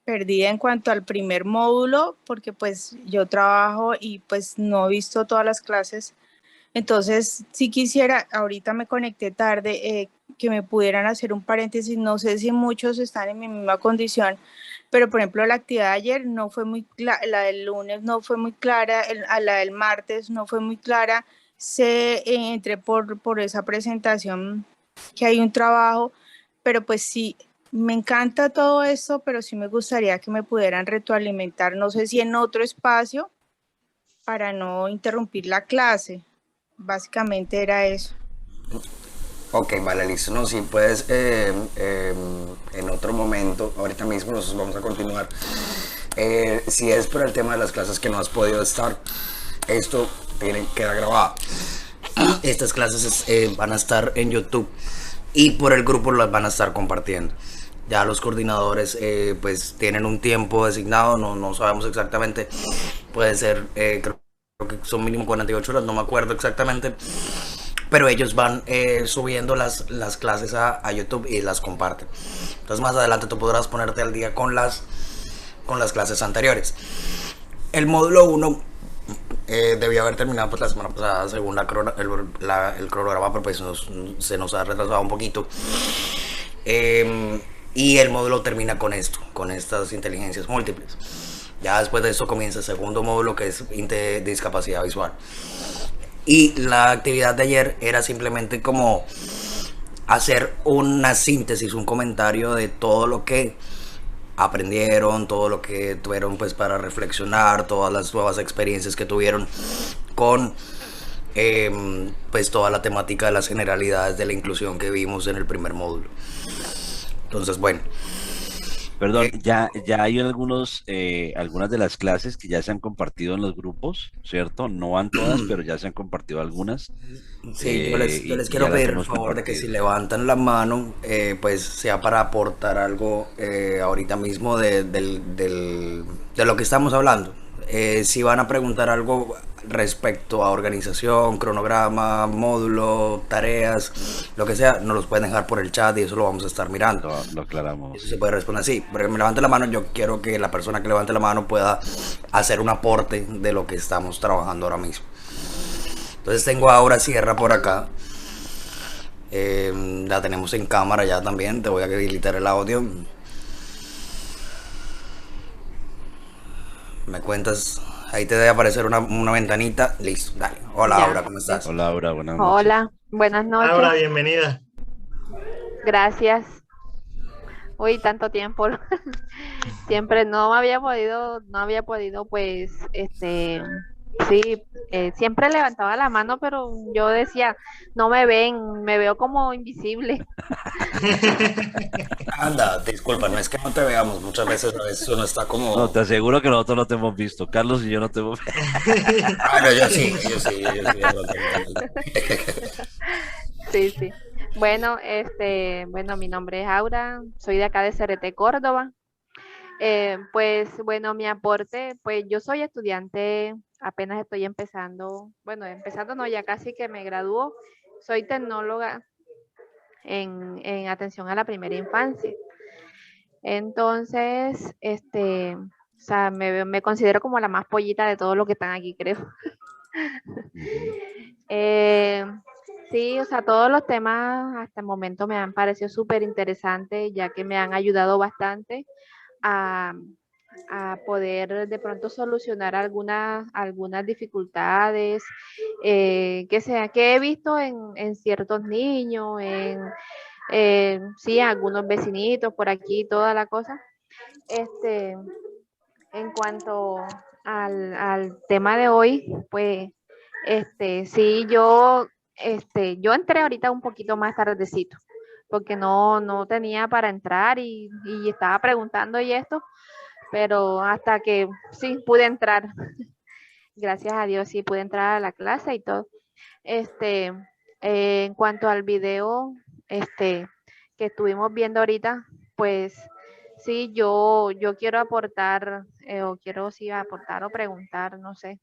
S6: perdida en cuanto al primer módulo porque pues yo trabajo y pues no he visto todas las clases. Entonces, si quisiera, ahorita me conecté tarde, que me pudieran hacer un paréntesis, no sé si muchos están en mi misma condición, pero por ejemplo la actividad de ayer no fue muy clara, la del lunes no fue muy clara, a la del martes no fue muy clara, entré por esa presentación que hay un trabajo, pero pues sí, me encanta todo esto, pero sí me gustaría que me pudieran retroalimentar, no sé si en otro espacio para no interrumpir la clase. Básicamente era eso.
S1: Ok, vale, listo. No, si puedes, en otro momento, ahorita mismo nosotros vamos a continuar. Si es por el tema de las clases que no has podido estar, esto queda grabado. Estas clases van a estar en YouTube y por el grupo las van a estar compartiendo. Ya los coordinadores pues tienen un tiempo designado, no sabemos exactamente, puede ser, creo que son mínimo 48 horas, no me acuerdo exactamente, pero ellos van subiendo las clases a YouTube y las comparten. Entonces más adelante tú podrás ponerte al día con las clases anteriores. El módulo 1 debió haber terminado pues la semana pasada según el cronograma, pero pues se nos ha retrasado un poquito. Y el módulo termina con esto, con estas inteligencias múltiples. Ya después de eso comienza el segundo módulo, que es discapacidad visual. Y la actividad de ayer era simplemente como hacer una síntesis, un comentario de todo lo que aprendieron, todo lo que tuvieron pues para reflexionar, todas las nuevas experiencias que tuvieron con pues toda la temática de las generalidades de la inclusión que vimos en el primer módulo. Entonces, bueno.
S3: Perdón, ya hay algunas de las clases que ya se han compartido en los grupos, ¿cierto? No van todas, pero ya se han compartido algunas.
S1: Sí, yo les
S3: Y
S1: quiero
S3: ya las
S1: pedir el
S3: hemos
S1: favor de que si
S3: compartido.
S1: levantan la mano, pues sea para aportar algo ahorita mismo de lo que estamos hablando. Si van a preguntar algo respecto a organización, cronograma, módulo, tareas, lo que sea, nos los pueden dejar por el chat y eso lo vamos a estar mirando.
S3: Lo aclaramos.
S1: Eso se puede responder así. Pero que me levante la mano, yo quiero que la persona que levante la mano pueda hacer un aporte de lo que estamos trabajando ahora mismo. Entonces tengo a Aura Sierra por acá. La tenemos en cámara ya también. Te voy a habilitar el audio. Me cuentas. Ahí te debe aparecer una ventanita. Listo, dale. Hola
S7: Ya.
S1: Aura, ¿cómo estás?
S3: Hola, Laura, buenas noches.
S7: Hola, buenas noches.
S2: Laura, bienvenida.
S7: Gracias. Uy, tanto tiempo. Siempre no había podido, pues, sí, siempre levantaba la mano, pero yo decía, no me ven, me veo como invisible.
S1: Anda, disculpa, no es que no te veamos. Muchas veces a veces uno está
S3: No,
S1: como.
S3: te aseguro que nosotros no te hemos visto. Carlos y yo no te hemos visto.
S1: Ah, no, yo sí, yo sí, yo sí.
S7: Sí, sí. Bueno, bueno, mi nombre es Aura, soy de acá de CRT Córdoba. Pues bueno, mi aporte, pues yo soy estudiante, apenas estoy empezando, bueno, empezando no, ya casi que me gradúo. Soy tecnóloga en atención a la primera infancia. Entonces, o sea, me considero como la más pollita de todos los que están aquí, creo. Sí, o sea, todos los temas hasta el momento me han parecido súper interesantes, ya que me han ayudado bastante a, a poder de pronto solucionar algunas dificultades que he visto en ciertos niños, sí, algunos vecinitos por aquí, toda la cosa. En cuanto al tema de hoy, pues, sí, yo entré ahorita un poquito más tardecito, porque no tenía para entrar y estaba preguntando y esto, pero hasta que sí pude entrar, gracias a Dios sí pude entrar a la clase y todo. En cuanto al video, que estuvimos viendo ahorita, pues sí, yo quiero aportar, o quiero sí aportar o preguntar, no sé,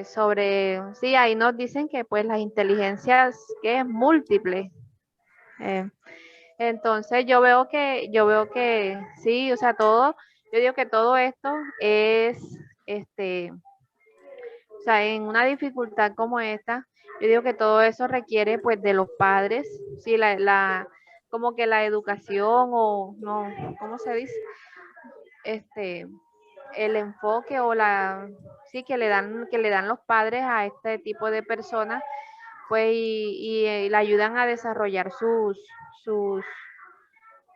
S7: sobre, sí, ahí nos dicen que pues las inteligencias que es múltiple. eh, entonces yo veo que sí, o sea, yo digo que todo esto es, o sea, en una dificultad como esta, yo digo que todo eso requiere pues de los padres, sí, como que la educación o no, ¿cómo se dice? Este, el enfoque o sí, que le dan los padres a este tipo de personas, pues, y le ayudan a desarrollar sus,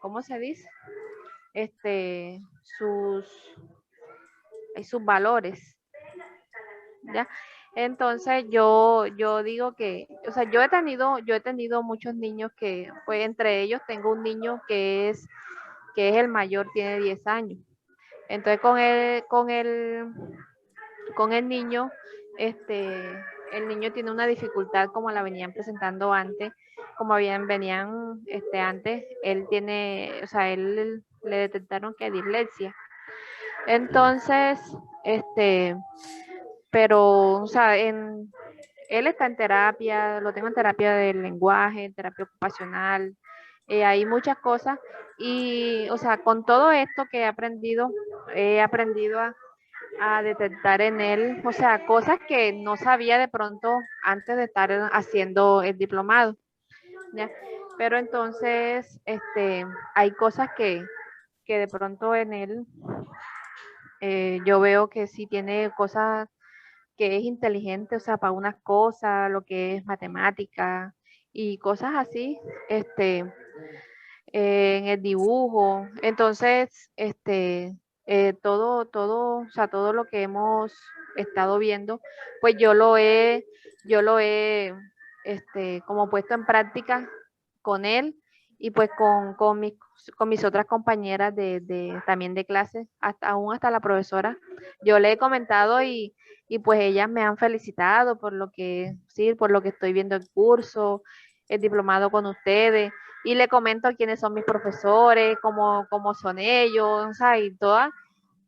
S7: ¿cómo se dice? Este, sus valores, ¿ya? Entonces yo digo que, o sea, yo he tenido muchos niños que, pues entre ellos tengo un niño que es el mayor, tiene 10 años. Entonces con el niño, el niño tiene una dificultad como la venían presentando antes, como venían antes, él tiene, o sea, él le detectaron que dislexia. Entonces, pero, o sea, él está en terapia, lo tengo en terapia del lenguaje, en terapia ocupacional, hay muchas cosas y, o sea, con todo esto que he aprendido a detectar en él, o sea, cosas que no sabía de pronto antes de estar haciendo el diplomado, ¿ya? Pero entonces, hay cosas que de pronto en él yo veo que sí tiene cosas que es inteligente, o sea, para unas cosas, lo que es matemática y cosas así, en el dibujo. Entonces, o sea, todo lo que hemos estado viendo, pues yo lo he, como puesto en práctica con él y pues con mis otras compañeras también de clase, aún hasta la profesora. Yo le he comentado y pues ellas me han felicitado por lo que, sí, por lo que estoy viendo el curso, el diplomado con ustedes y le comento quiénes son mis profesores, cómo son ellos, o sea, y todas.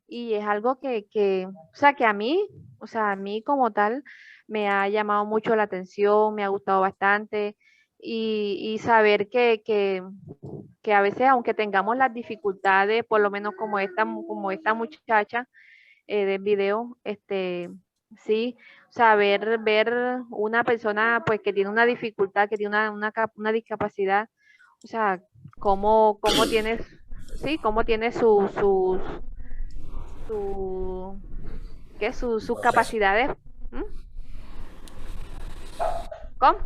S7: Y es algo o sea, que a mí, o sea, a mí como tal, me ha llamado mucho la atención, me ha gustado bastante y saber que a veces, aunque tengamos las dificultades, por lo menos como esta muchacha del video, sí, o sea, ver una persona pues que tiene una dificultad, que tiene una discapacidad, o sea, cómo tiene, sí, cómo tiene su, sus
S1: Proceso.
S7: capacidades. ¿Mm? ¿Cómo?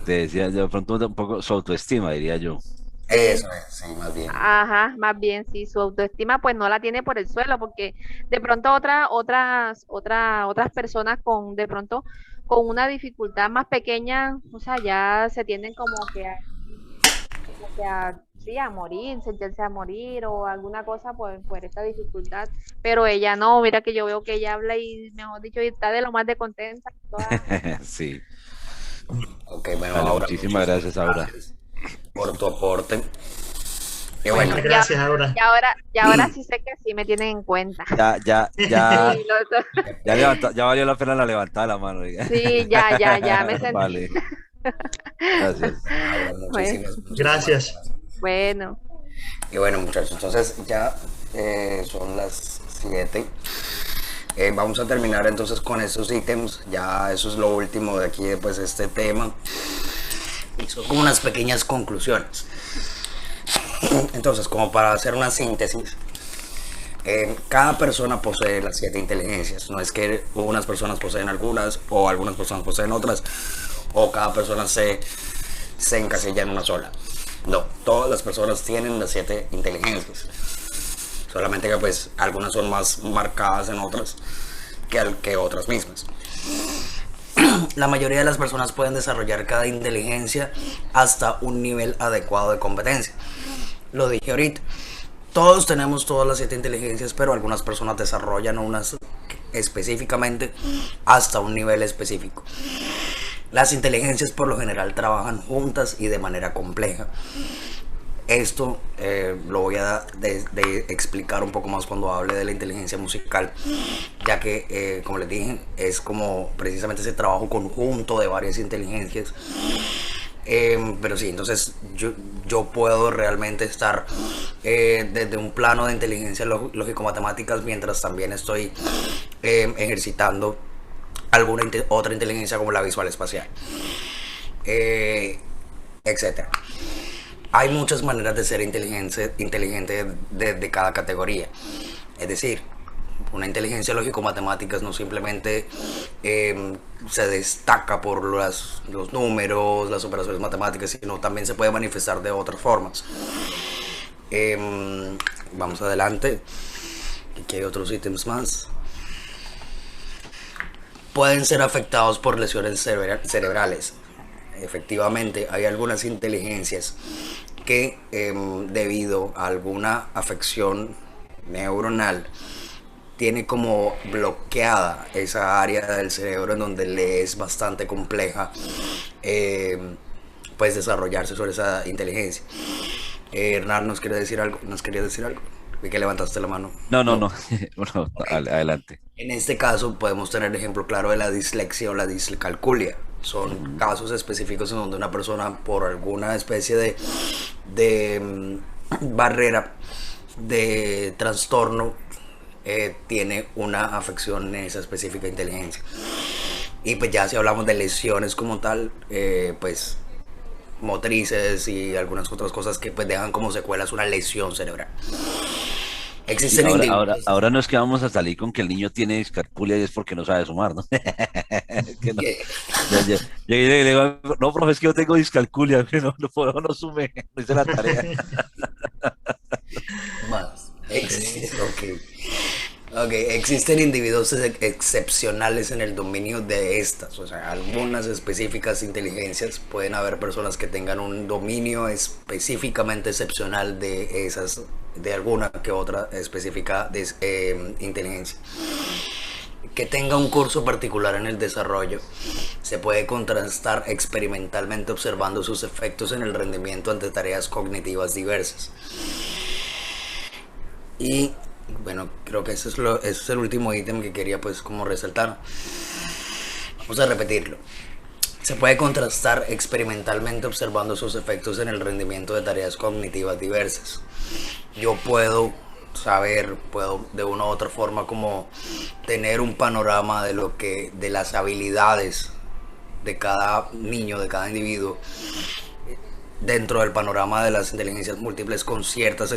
S3: Te decía, de pronto un poco su autoestima, diría yo.
S1: Eso es, sí, más bien.
S7: Ajá, más bien sí, su autoestima pues no la tiene por el suelo, porque de pronto otras personas de pronto con una dificultad más pequeña, o sea, ya se tienden sí, a morir, sentirse a morir o alguna cosa por esta dificultad, pero ella no, mira que yo veo que ella habla y mejor dicho, y está de lo más de contenta,
S3: Sí.
S1: Ok, bueno,
S3: Vale,
S1: Aura,
S3: muchísimas gracias, Aura.
S1: gracias por tu aporte. Y
S7: bueno,
S1: bueno,
S2: Gracias, Aura.
S7: y ahora sí sé que sí me tienen en cuenta.
S3: Ya
S7: Sí,
S3: ya valió la pena la levantada de la mano. Oiga.
S7: sí, ya me sentí.
S3: Vale, gracias.
S1: Aura,
S7: Bueno,
S1: muchísimas
S2: Gracias.
S1: gracias.
S7: bueno,
S1: Y bueno, muchachos, entonces ya son las 7. Vamos a terminar entonces con estos ítems. Ya eso es lo último de aquí, pues, este tema. Y son como unas pequeñas conclusiones. Entonces, como para hacer una síntesis, cada persona posee las 7 inteligencias. No es que unas personas poseen algunas o algunas personas poseen otras, o cada persona se encasilla en una sola. No, todas las personas tienen las 7 inteligencias. Solamente que pues algunas son más marcadas en otras que otras mismas. La mayoría de las personas pueden desarrollar cada inteligencia hasta un nivel adecuado de competencia. Lo dije ahorita. Todos tenemos todas las 7 inteligencias, pero algunas personas desarrollan unas específicamente hasta un nivel específico. Las inteligencias por lo general trabajan juntas y de manera compleja. Esto lo voy a explicar un poco más cuando hable de la inteligencia musical, ya que, como les dije, es como precisamente ese trabajo conjunto de varias inteligencias. Pero sí, entonces yo puedo realmente estar desde un plano de inteligencia lógico-matemáticas mientras también estoy ejercitando alguna otra inteligencia como la visual espacial, etcétera. Hay muchas maneras de ser inteligente de cada categoría. Es decir, una inteligencia lógico-matemáticas no simplemente se destaca por los números, las operaciones matemáticas, sino también se puede manifestar de otras formas. Vamos adelante. Aquí hay otros ítems más. pueden ser afectados por lesiones cerebrales. Efectivamente, hay algunas inteligencias que debido a alguna afección neuronal tiene como bloqueada esa área del cerebro en donde le es bastante compleja pues desarrollarse sobre esa inteligencia. Hernán, ¿nos quería decir algo? Vi que levantaste la mano.
S3: No. Bueno,
S1: Ok.
S3: adelante.
S1: En este caso podemos tener el ejemplo claro de la dislexia o la discalculia. Son casos específicos en donde una persona por alguna especie de barrera de trastorno tiene una afección en esa específica inteligencia. Y pues ya si hablamos de lesiones como tal, pues motrices y algunas otras cosas que pues dejan como secuelas una lesión cerebral.
S3: Sí,
S1: Existen individuos.
S3: ahora no es que vamos a salir con que el niño tiene discalculia y es porque no sabe sumar, ¿no? Que no.
S1: que-
S3: Yo le digo, no, profe, es que yo tengo discalculia, que no sume, no hice la tarea.
S1: Más. Ok. Ok, existen individuos excepcionales en el dominio de estas, o sea, algunas específicas inteligencias. Pueden haber personas que tengan un dominio específicamente excepcional de esas, de alguna que otra específica inteligencia. Que tenga un curso particular en el desarrollo se puede contrastar experimentalmente observando sus efectos en el rendimiento ante tareas cognitivas diversas. Y bueno, creo que ese es el último ítem que quería pues como resaltar. Vamos a repetirlo. Se puede contrastar experimentalmente observando sus efectos en el rendimiento de tareas cognitivas diversas. Yo puedo saber, puedo de una u otra forma como tener un panorama de las habilidades de cada niño, de cada individuo, dentro del panorama de las inteligencias múltiples con ciertas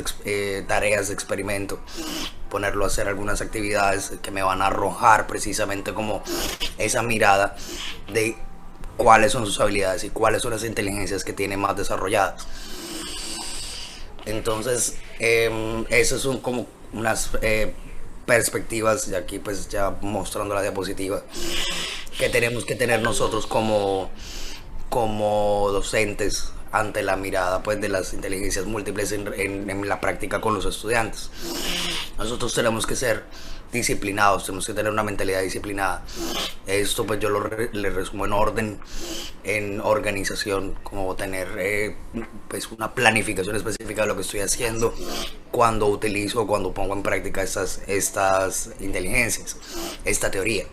S1: tareas de experimento, ponerlo a hacer algunas actividades que me van a arrojar precisamente como esa mirada de cuáles son sus habilidades y cuáles son las inteligencias que tiene más desarrolladas. Entonces, esas son como unas perspectivas, y aquí pues ya mostrando la diapositiva, que tenemos que tener nosotros como docentes ante la mirada pues de las inteligencias múltiples en la práctica con los estudiantes. Nosotros tenemos que ser disciplinados, tenemos que tener una mentalidad disciplinada. Esto pues yo le resumo en orden, en organización, como tener pues una planificación específica de lo que estoy haciendo cuando utilizo, cuando pongo en práctica estas inteligencias, esta teoría.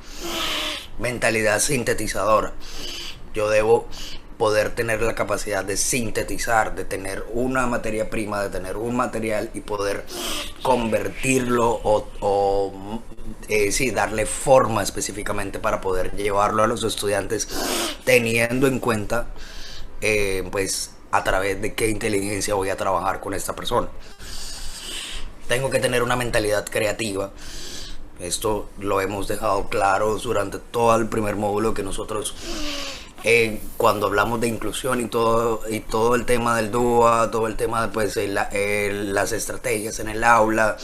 S1: Mentalidad sintetizadora. Yo debo poder tener la capacidad de sintetizar, de tener una materia prima, de tener un material y poder convertirlo sí, darle forma específicamente para poder llevarlo a los estudiantes, teniendo en cuenta pues a través de qué inteligencia voy a trabajar con esta persona. Tengo que tener una mentalidad creativa. Esto lo hemos dejado claro durante todo el primer módulo, que nosotros cuando hablamos de inclusión y todo el tema del DUA, todo el tema de pues, las estrategias en el aula,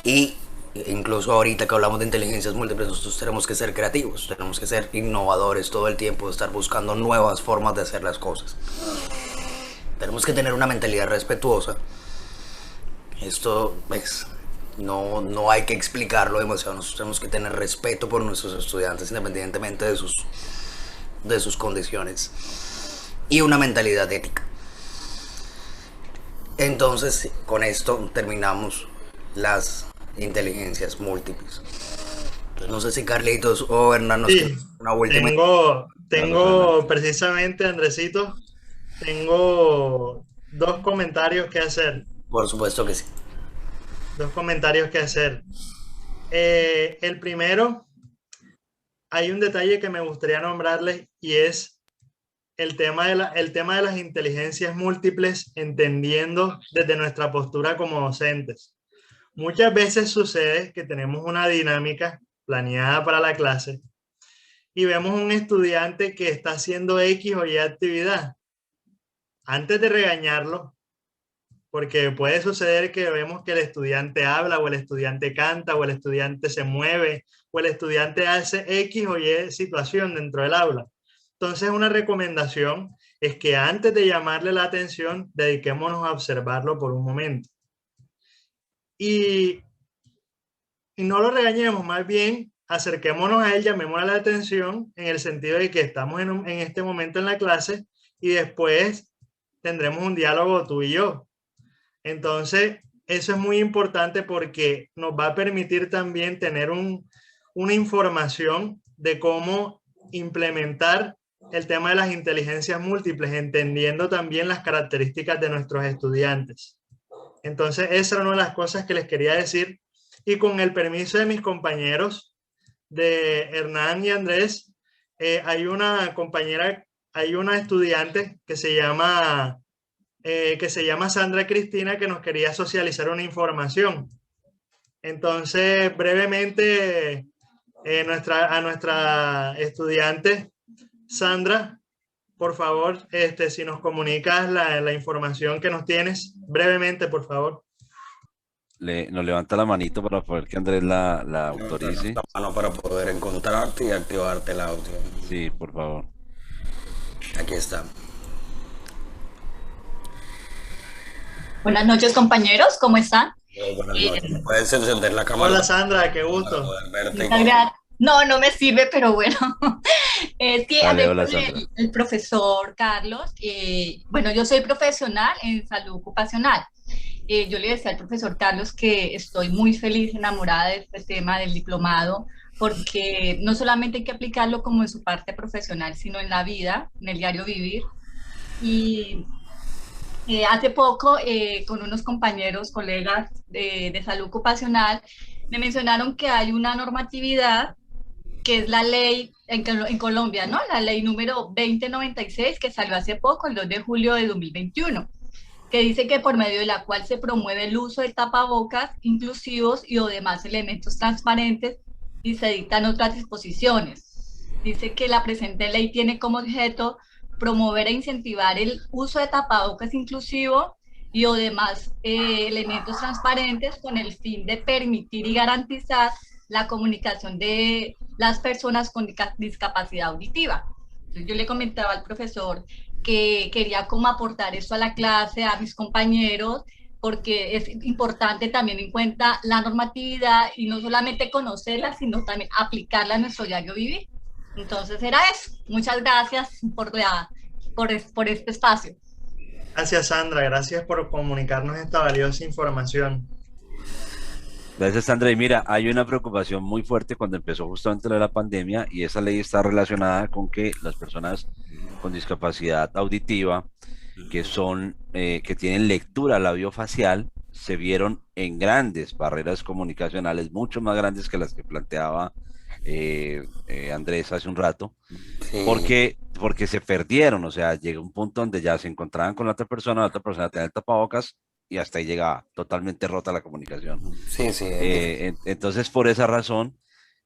S1: y incluso ahorita que hablamos de inteligencias múltiples, nosotros tenemos que ser creativos, tenemos que ser innovadores todo el tiempo, estar buscando nuevas formas de hacer las cosas. Tenemos que tener una mentalidad respetuosa. Esto es... No hay que explicarlo demasiado. Nosotros tenemos que tener respeto por nuestros estudiantes independientemente de sus condiciones, y una mentalidad ética. Entonces con esto terminamos las inteligencias múltiples. Entonces, no sé si Carlitos o Hernán nos quieren una última.
S2: Tengo precisamente, Andresito, tengo dos comentarios que hacer.
S1: Por supuesto que sí.
S2: Dos comentarios que hacer. El primero, hay un detalle que me gustaría nombrarles, y es el tema de las inteligencias múltiples, entendiendo desde nuestra postura como docentes. Muchas veces sucede que tenemos una dinámica planeada para la clase y vemos un estudiante que está haciendo X o Y actividad. Antes de regañarlo, porque puede suceder que vemos que el estudiante habla, o el estudiante canta, o el estudiante se mueve, o el estudiante hace X o Y situación dentro del aula. Entonces, una recomendación es que antes de llamarle la atención, dediquémonos a observarlo por un momento. Y no lo regañemos, más bien acerquémonos a él, llamémosle la atención en el sentido de que estamos en este momento en la clase y después tendremos un diálogo tú y yo. Entonces, eso es muy importante porque nos va a permitir también tener una información de cómo implementar el tema de las inteligencias múltiples, entendiendo también las características de nuestros estudiantes. Entonces, esa era una de las cosas que les quería decir. Y con el permiso de mis compañeros, de Hernán y Andrés, hay una compañera, hay una estudiante que se llama Sandra Cristina, que nos quería socializar una información. Entonces, brevemente, a nuestra estudiante Sandra, por favor, si nos comunicas la información que nos tienes, brevemente, por favor.
S3: Nos levanta la manito para poder que Andrés la autorice.
S1: La mano para poder encontrarte y activarte el audio.
S3: Sí, por favor.
S1: Aquí está.
S8: Buenas noches, compañeros, ¿cómo están?
S1: Buenas noches. Puedes encender la cámara.
S2: Hola, Sandra, qué gusto.
S8: No me sirve, pero bueno. Sí,
S3: Vale, hola, Sandra.
S8: El profesor Carlos. Bueno, yo soy profesional en salud ocupacional. Yo le decía al profesor Carlos que estoy muy feliz, enamorada de este tema del diplomado, porque no solamente hay que aplicarlo como en su parte profesional, sino en la vida, en el diario vivir. Y hace poco, con unos compañeros, colegas de salud ocupacional, me mencionaron que hay una normatividad que es la ley en Colombia, ¿no? La ley número 2096, que salió hace poco, el 2 de julio de 2021, que dice que por medio de la cual se promueve el uso de tapabocas inclusivos y o demás elementos transparentes y se dictan otras disposiciones. Dice que la presente ley tiene como objeto promover e incentivar el uso de tapabocas inclusivo y o demás elementos transparentes con el fin de permitir y garantizar la comunicación de las personas con discapacidad auditiva. Entonces, yo le comentaba al profesor que quería como aportar eso a la clase, a mis compañeros, porque es importante también en cuenta la normatividad y no solamente conocerla, sino también aplicarla a nuestro diario vivir. Entonces era eso. Muchas gracias por este espacio.
S2: Gracias, Sandra. Gracias por comunicarnos esta valiosa información.
S3: Gracias, Sandra. Y mira, hay una preocupación muy fuerte cuando empezó justamente la pandemia, y esa ley está relacionada con que las personas con discapacidad auditiva, que tienen lectura labiofacial, se vieron en grandes barreras comunicacionales, mucho más grandes que las que planteaba Andrés hace un rato,
S1: Sí.
S3: porque se perdieron. O sea, llegó un punto donde ya se encontraban con la otra persona tenía el tapabocas y hasta ahí llegaba, totalmente rota la comunicación.
S1: Sí, sí.
S3: Entonces, por esa razón,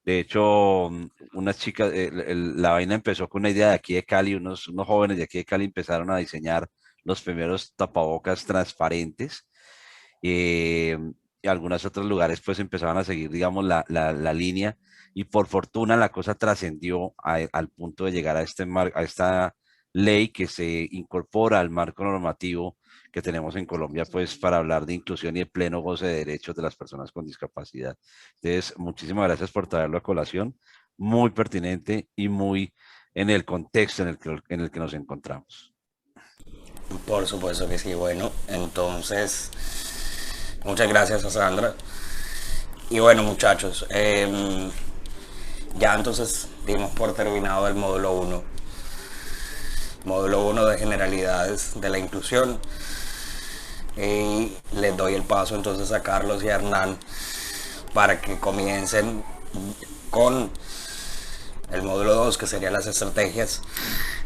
S3: de hecho, unas chicas, la vaina empezó con una idea de aquí de Cali, unos jóvenes de aquí de Cali empezaron a diseñar los primeros tapabocas transparentes, y algunos otros lugares pues empezaban a seguir, digamos, la línea, y por fortuna la cosa trascendió al punto de llegar a esta ley que se incorpora al marco normativo que tenemos en Colombia, pues para hablar de inclusión y de pleno goce de derechos de las personas con discapacidad. Entonces, muchísimas gracias por traerlo a colación, muy pertinente y muy en el contexto en el que nos encontramos.
S1: Por supuesto que sí. Bueno, entonces, muchas gracias a Sandra. Y bueno, muchachos, ya entonces dimos por terminado el módulo 1. Módulo 1 de generalidades de la inclusión. Y les doy el paso entonces a Carlos y a Hernán para que comiencen con el módulo 2, que serían las estrategias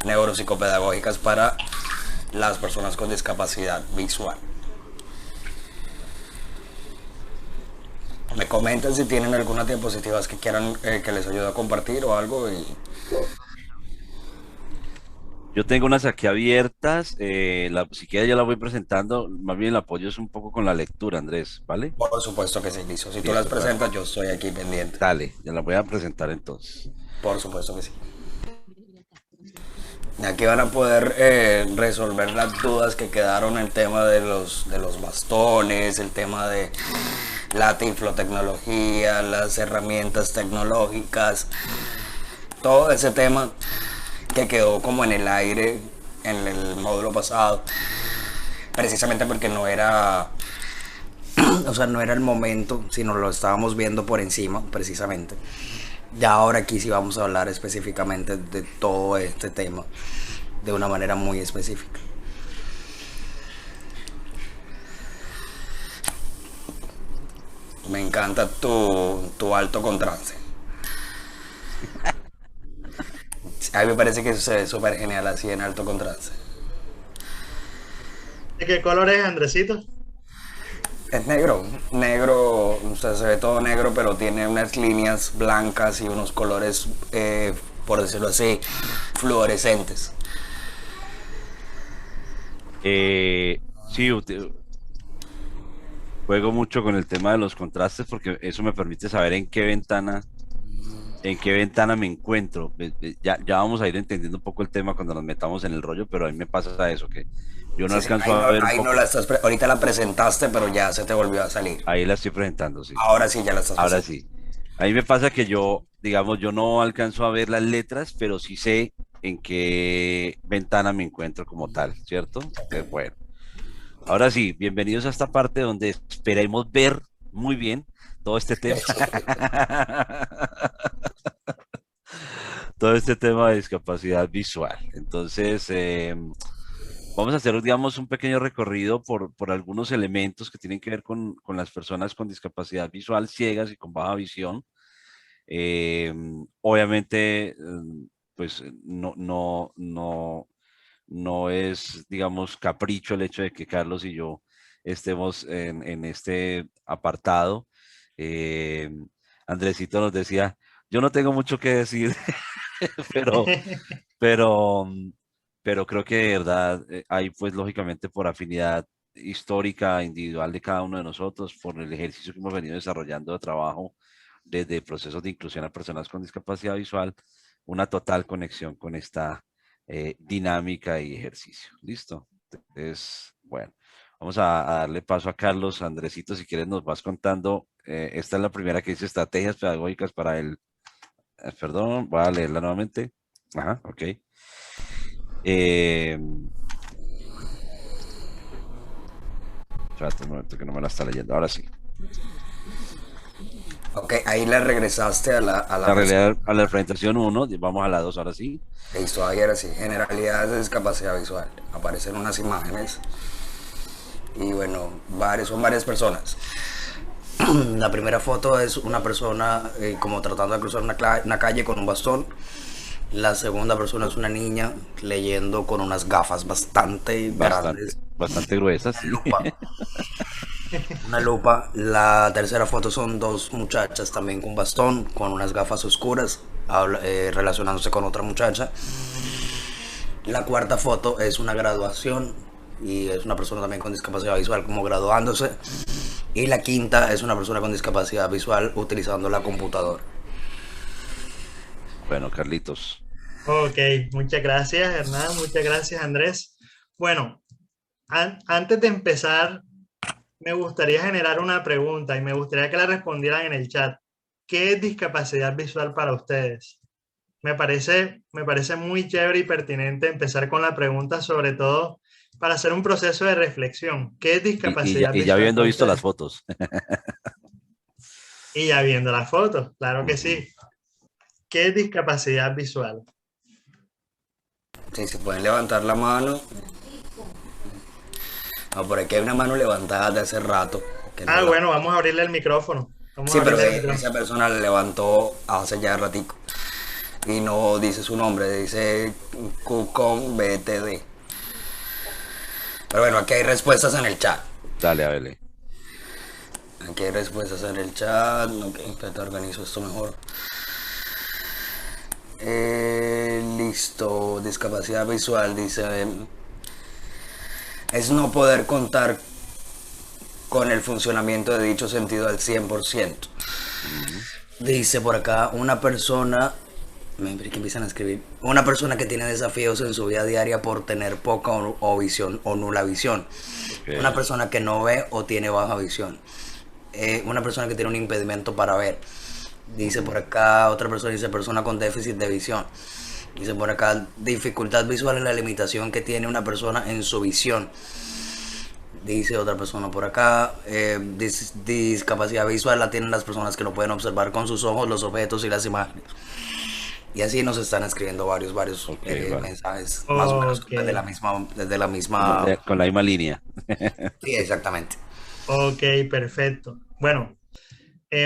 S1: neuropsicopedagógicas para las personas con discapacidad visual. Me comentan si tienen algunas diapositivas que quieran que les ayude a compartir o algo.
S3: Yo tengo unas aquí abiertas, si quieres yo la voy presentando, más bien el apoyo es un poco con la lectura, Andrés, ¿vale?
S1: Por supuesto que sí, listo. Si tú las
S3: Listo,
S1: presentas, yo estoy aquí pendiente.
S3: dale, ya la voy a presentar entonces.
S1: Por supuesto que sí. Aquí van a poder resolver las dudas que quedaron en el tema de los bastones, el tema de la tiflotecnología, las herramientas tecnológicas, todo ese tema que quedó como en el aire en el módulo pasado, precisamente porque no era, o sea, no era el momento, sino lo estábamos viendo por encima, precisamente. Ya ahora aquí sí vamos a hablar específicamente de todo este tema de una manera muy específica. Me encanta tu alto contraste. A mí me parece que se ve súper genial así en alto contraste.
S2: ¿De qué color es, Andresito?
S1: Es negro, o sea, se ve todo negro, pero tiene unas líneas blancas y unos colores, por decirlo así, fluorescentes.
S3: Sí, juego mucho con el tema de los contrastes porque eso me permite saber en qué ventana me encuentro. Ya vamos a ir entendiendo un poco el tema cuando nos metamos en el rollo, pero a mí me pasa eso, que yo no alcanzo a ver un poco.
S1: Ahorita la presentaste, pero ya se te volvió a salir.
S3: Ahí la estoy presentando, sí.
S1: Ahora sí, ya la estás
S3: Ahora
S1: presentando.
S3: sí. A mí me pasa que yo no alcanzo a ver las letras, pero sí sé en qué ventana me encuentro como tal, ¿cierto? Entonces, bueno. Ahora sí, bienvenidos a esta parte donde esperemos ver muy bien todo este tema. Todo este tema de discapacidad visual. Entonces, vamos a hacer, digamos, un pequeño recorrido por algunos elementos que tienen que ver con las personas con discapacidad visual, ciegas y con baja visión. Obviamente, pues no es, digamos, capricho el hecho de que Carlos y yo estemos en este apartado. Andresito nos decía, yo no tengo mucho que decir, pero, pero, pero creo que de verdad hay pues lógicamente por afinidad histórica, individual de cada uno de nosotros, por el ejercicio que hemos venido desarrollando de trabajo desde procesos de inclusión a personas con discapacidad visual, una total conexión con esta dinámica y ejercicio. ¿Listo? Entonces, bueno, vamos a darle paso a Carlos. Andresito, si quieres nos vas contando. Esta es la primera que dice estrategias pedagógicas para el... perdón, voy a leerla nuevamente. Ajá, ok. Espérate un momento que no me la está leyendo. Ahora sí.
S1: Ok, ahí le regresaste a la
S3: presentación 1, vamos a la 2 ahora sí.
S1: Listo, ahí era así, generalidades de discapacidad visual. Aparecen unas imágenes y bueno, son varias personas. La primera foto es una persona como tratando de cruzar una calle con un bastón. La segunda persona es una niña leyendo con unas gafas bastante grandes.
S3: Bastante gruesas, sí.
S1: Una lupa. La tercera foto son dos muchachas también con bastón, con unas gafas oscuras, relacionándose con otra muchacha. La cuarta foto es una graduación y es una persona también con discapacidad visual como graduándose. Y la quinta es una persona con discapacidad visual utilizando la computadora.
S3: Bueno, Carlitos.
S2: Ok, muchas gracias, Hernán. Muchas gracias, Andrés. Bueno, antes de empezar, me gustaría generar una pregunta y me gustaría que la respondieran en el chat. ¿Qué es discapacidad visual para ustedes? Me parece muy chévere y pertinente empezar con la pregunta, sobre todo para hacer un proceso de reflexión. ¿Qué es discapacidad visual?
S3: Y ya habiendo visto las fotos.
S2: Y ya viendo las fotos, claro que sí. ¿Qué es discapacidad visual?
S1: Sí, se pueden levantar la mano. No, por aquí hay una mano levantada de hace rato.
S2: Bueno, vamos a abrirle el micrófono.
S1: Sí, pero esa persona le levantó hace ya ratico. Y no dice su nombre, dice Cucón BTD. Pero bueno, aquí hay respuestas en el chat.
S3: Dale, a verle.
S1: Aquí hay respuestas en el chat. Ok, te organizo esto mejor. Listo, discapacidad visual, dice, es no poder contar con el funcionamiento de dicho sentido al 100%. Dice por acá, una persona, que empiezan a escribir, una persona que tiene desafíos en su vida diaria por tener poca o visión o nula visión. Okay. Una persona que no ve o tiene baja visión. Una persona que tiene un impedimento para ver. Dice por acá, otra persona dice, persona con déficit de visión. Dice por acá, dificultad visual es la limitación que tiene una persona en su visión. Dice otra persona por acá, discapacidad visual la tienen las personas que no pueden observar con sus ojos los objetos y las imágenes. Y así nos están escribiendo varios mensajes, más o menos desde la misma...
S3: Con la misma línea.
S1: Sí, exactamente.
S2: Ok, perfecto. Bueno,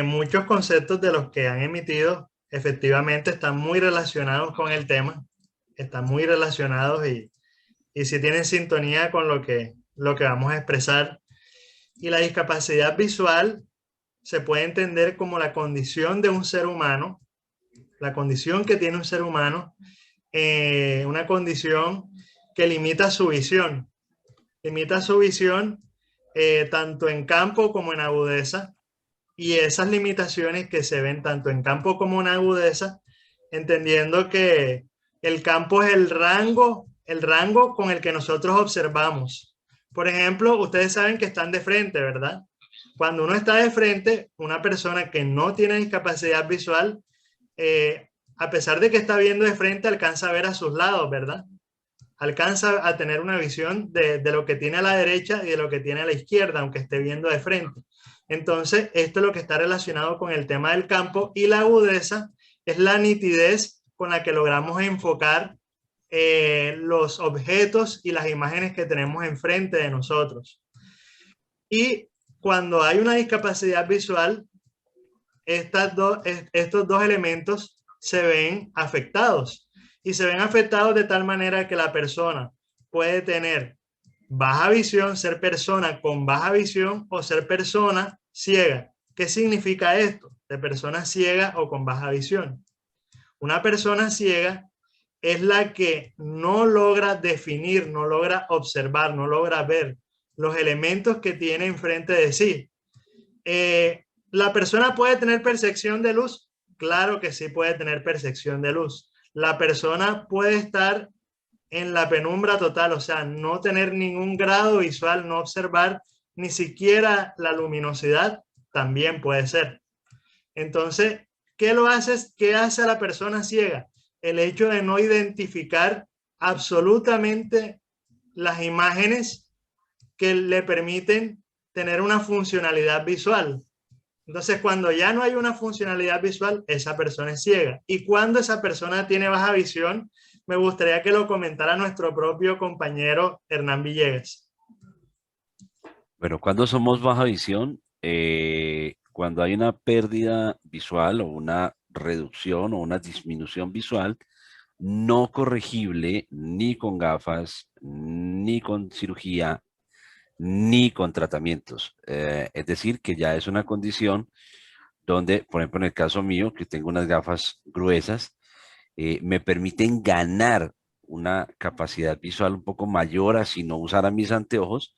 S2: muchos conceptos de los que han emitido efectivamente están muy relacionados con el tema, están muy relacionados y sí tienen sintonía con lo que vamos a expresar. Y la discapacidad visual se puede entender como la condición de un ser humano, la condición que tiene un ser humano, una condición que limita su visión tanto en campo como en agudeza, y esas limitaciones que se ven tanto en campo como en agudeza, entendiendo que el campo es el rango con el que nosotros observamos. Por ejemplo, ustedes saben que están de frente, ¿verdad? Cuando uno está de frente, una persona que no tiene discapacidad visual, a pesar de que está viendo de frente, alcanza a ver a sus lados, ¿verdad? Alcanza a tener una visión de lo que tiene a la derecha y de lo que tiene a la izquierda, aunque esté viendo de frente. Entonces, esto es lo que está relacionado con el tema del campo, y la agudeza es la nitidez con la que logramos enfocar los objetos y las imágenes que tenemos enfrente de nosotros. Y cuando hay una discapacidad visual, estos dos elementos se ven afectados, y se ven afectados de tal manera que la persona puede tener baja visión, ser persona con baja visión, o ser persona ciega. ¿Qué significa esto de persona ciega o con baja visión? Una persona ciega es la que no logra definir, no logra observar, no logra ver los elementos que tiene enfrente de sí. ¿La persona puede tener percepción de luz? Claro que sí puede tener percepción de luz. La persona puede estar en la penumbra total, o sea, no tener ningún grado visual, no observar ni siquiera la luminosidad, también puede ser. Entonces, ¿qué hace a la persona ciega? El hecho de no identificar absolutamente las imágenes que le permiten tener una funcionalidad visual. Entonces, cuando ya no hay una funcionalidad visual, esa persona es ciega. Y cuando esa persona tiene baja visión, me gustaría que lo comentara nuestro propio compañero Hernán Villegas.
S3: Bueno, cuando somos baja visión, cuando hay una pérdida visual o una reducción o una disminución visual no corregible ni con gafas, ni con cirugía, ni con tratamientos. Es decir, que ya es una condición donde, por ejemplo, en el caso mío, que tengo unas gafas gruesas, me permiten ganar una capacidad visual un poco mayor a si no usara mis anteojos,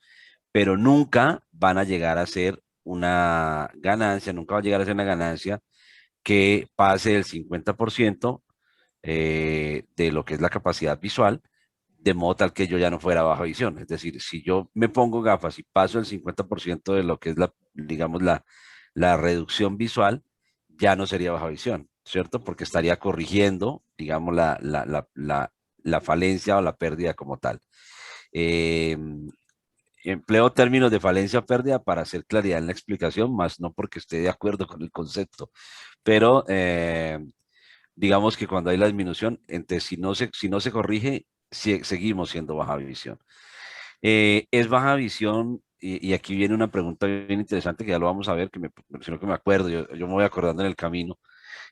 S3: pero nunca van a llegar a ser una ganancia, nunca va a llegar a ser una ganancia que pase del 50% de lo que es la capacidad visual, de modo tal que yo ya no fuera baja visión. Es decir, si yo me pongo gafas y paso el 50% de lo que es digamos, la reducción visual, ya no sería baja visión, ¿cierto? Porque estaría corrigiendo, digamos, la falencia o la pérdida como tal. Empleo términos de falencia o pérdida para hacer claridad en la explicación, más no porque esté de acuerdo con el concepto, pero digamos que cuando hay la disminución, si no se corrige, seguimos siendo baja visión. Es baja visión, y aquí viene una pregunta bien interesante que ya lo vamos a ver, sino que me acuerdo, yo me voy acordando en el camino,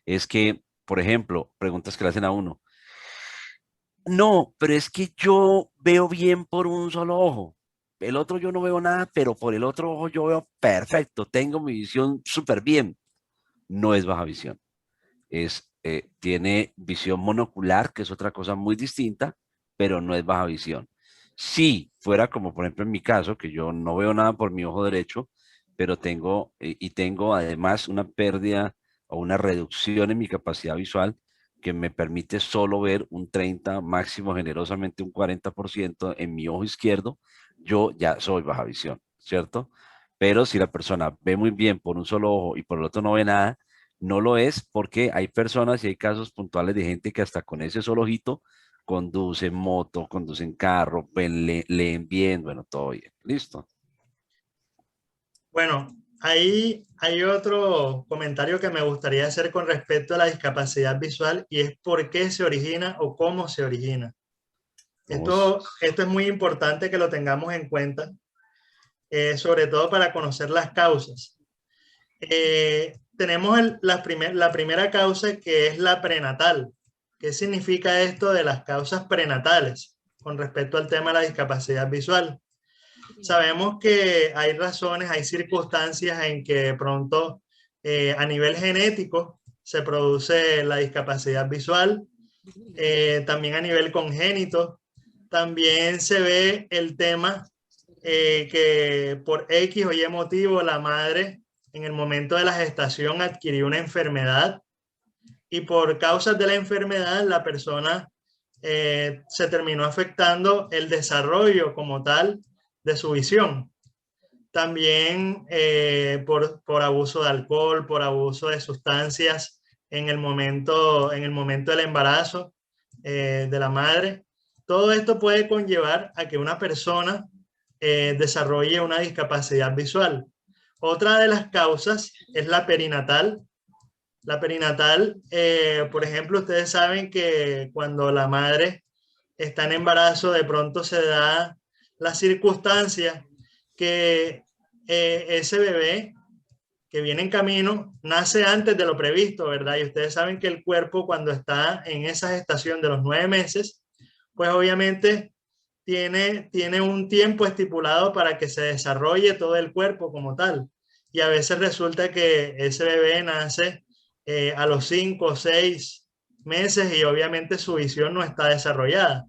S3: es que, por ejemplo, preguntas que le hacen a uno. No, pero es que yo veo bien por un solo ojo. El otro yo no veo nada, pero por el otro ojo yo veo perfecto. Tengo mi visión súper bien. No es baja visión. Es tiene visión monocular, que es otra cosa muy distinta, pero no es baja visión. Si fuera como por ejemplo en mi caso, que yo no veo nada por mi ojo derecho, pero tengo además una pérdida o una reducción en mi capacidad visual que me permite solo ver un 30, máximo generosamente un 40% en mi ojo izquierdo, yo ya soy baja visión, ¿cierto? Pero si la persona ve muy bien por un solo ojo y por el otro no ve nada, no lo es, porque hay personas y hay casos puntuales de gente que hasta con ese solo ojito conducen moto, conducen carro, leen bien, bueno, todo bien. Listo.
S2: Bueno, ahí hay otro comentario que me gustaría hacer con respecto a la discapacidad visual y es por qué se origina o cómo se origina. Esto es muy importante que lo tengamos en cuenta, sobre todo para conocer las causas. Tenemos la primera causa, que es la prenatal. ¿Qué significa esto de las causas prenatales con respecto al tema de la discapacidad visual? Sabemos que hay razones, hay circunstancias en que de pronto a nivel genético se produce la discapacidad visual, también a nivel congénito. También se ve el tema que por X o Y motivo la madre en el momento de la gestación adquirió una enfermedad y por causas de la enfermedad la persona se terminó afectando el desarrollo como tal de su visión. También por abuso de alcohol, por abuso de sustancias en el momento del embarazo de la madre. Todo esto puede conllevar a que una persona desarrolle una discapacidad visual. Otra de las causas es la perinatal. La perinatal, por ejemplo, ustedes saben que cuando la madre está en embarazo, de pronto se da la circunstancia que ese bebé que viene en camino nace antes de lo previsto, ¿verdad? Y ustedes saben que el cuerpo, cuando está en esa gestación de los 9 meses, pues obviamente tiene un tiempo estipulado para que se desarrolle todo el cuerpo como tal. Y a veces resulta que ese bebé nace a los 5 o 6 meses y obviamente su visión no está desarrollada.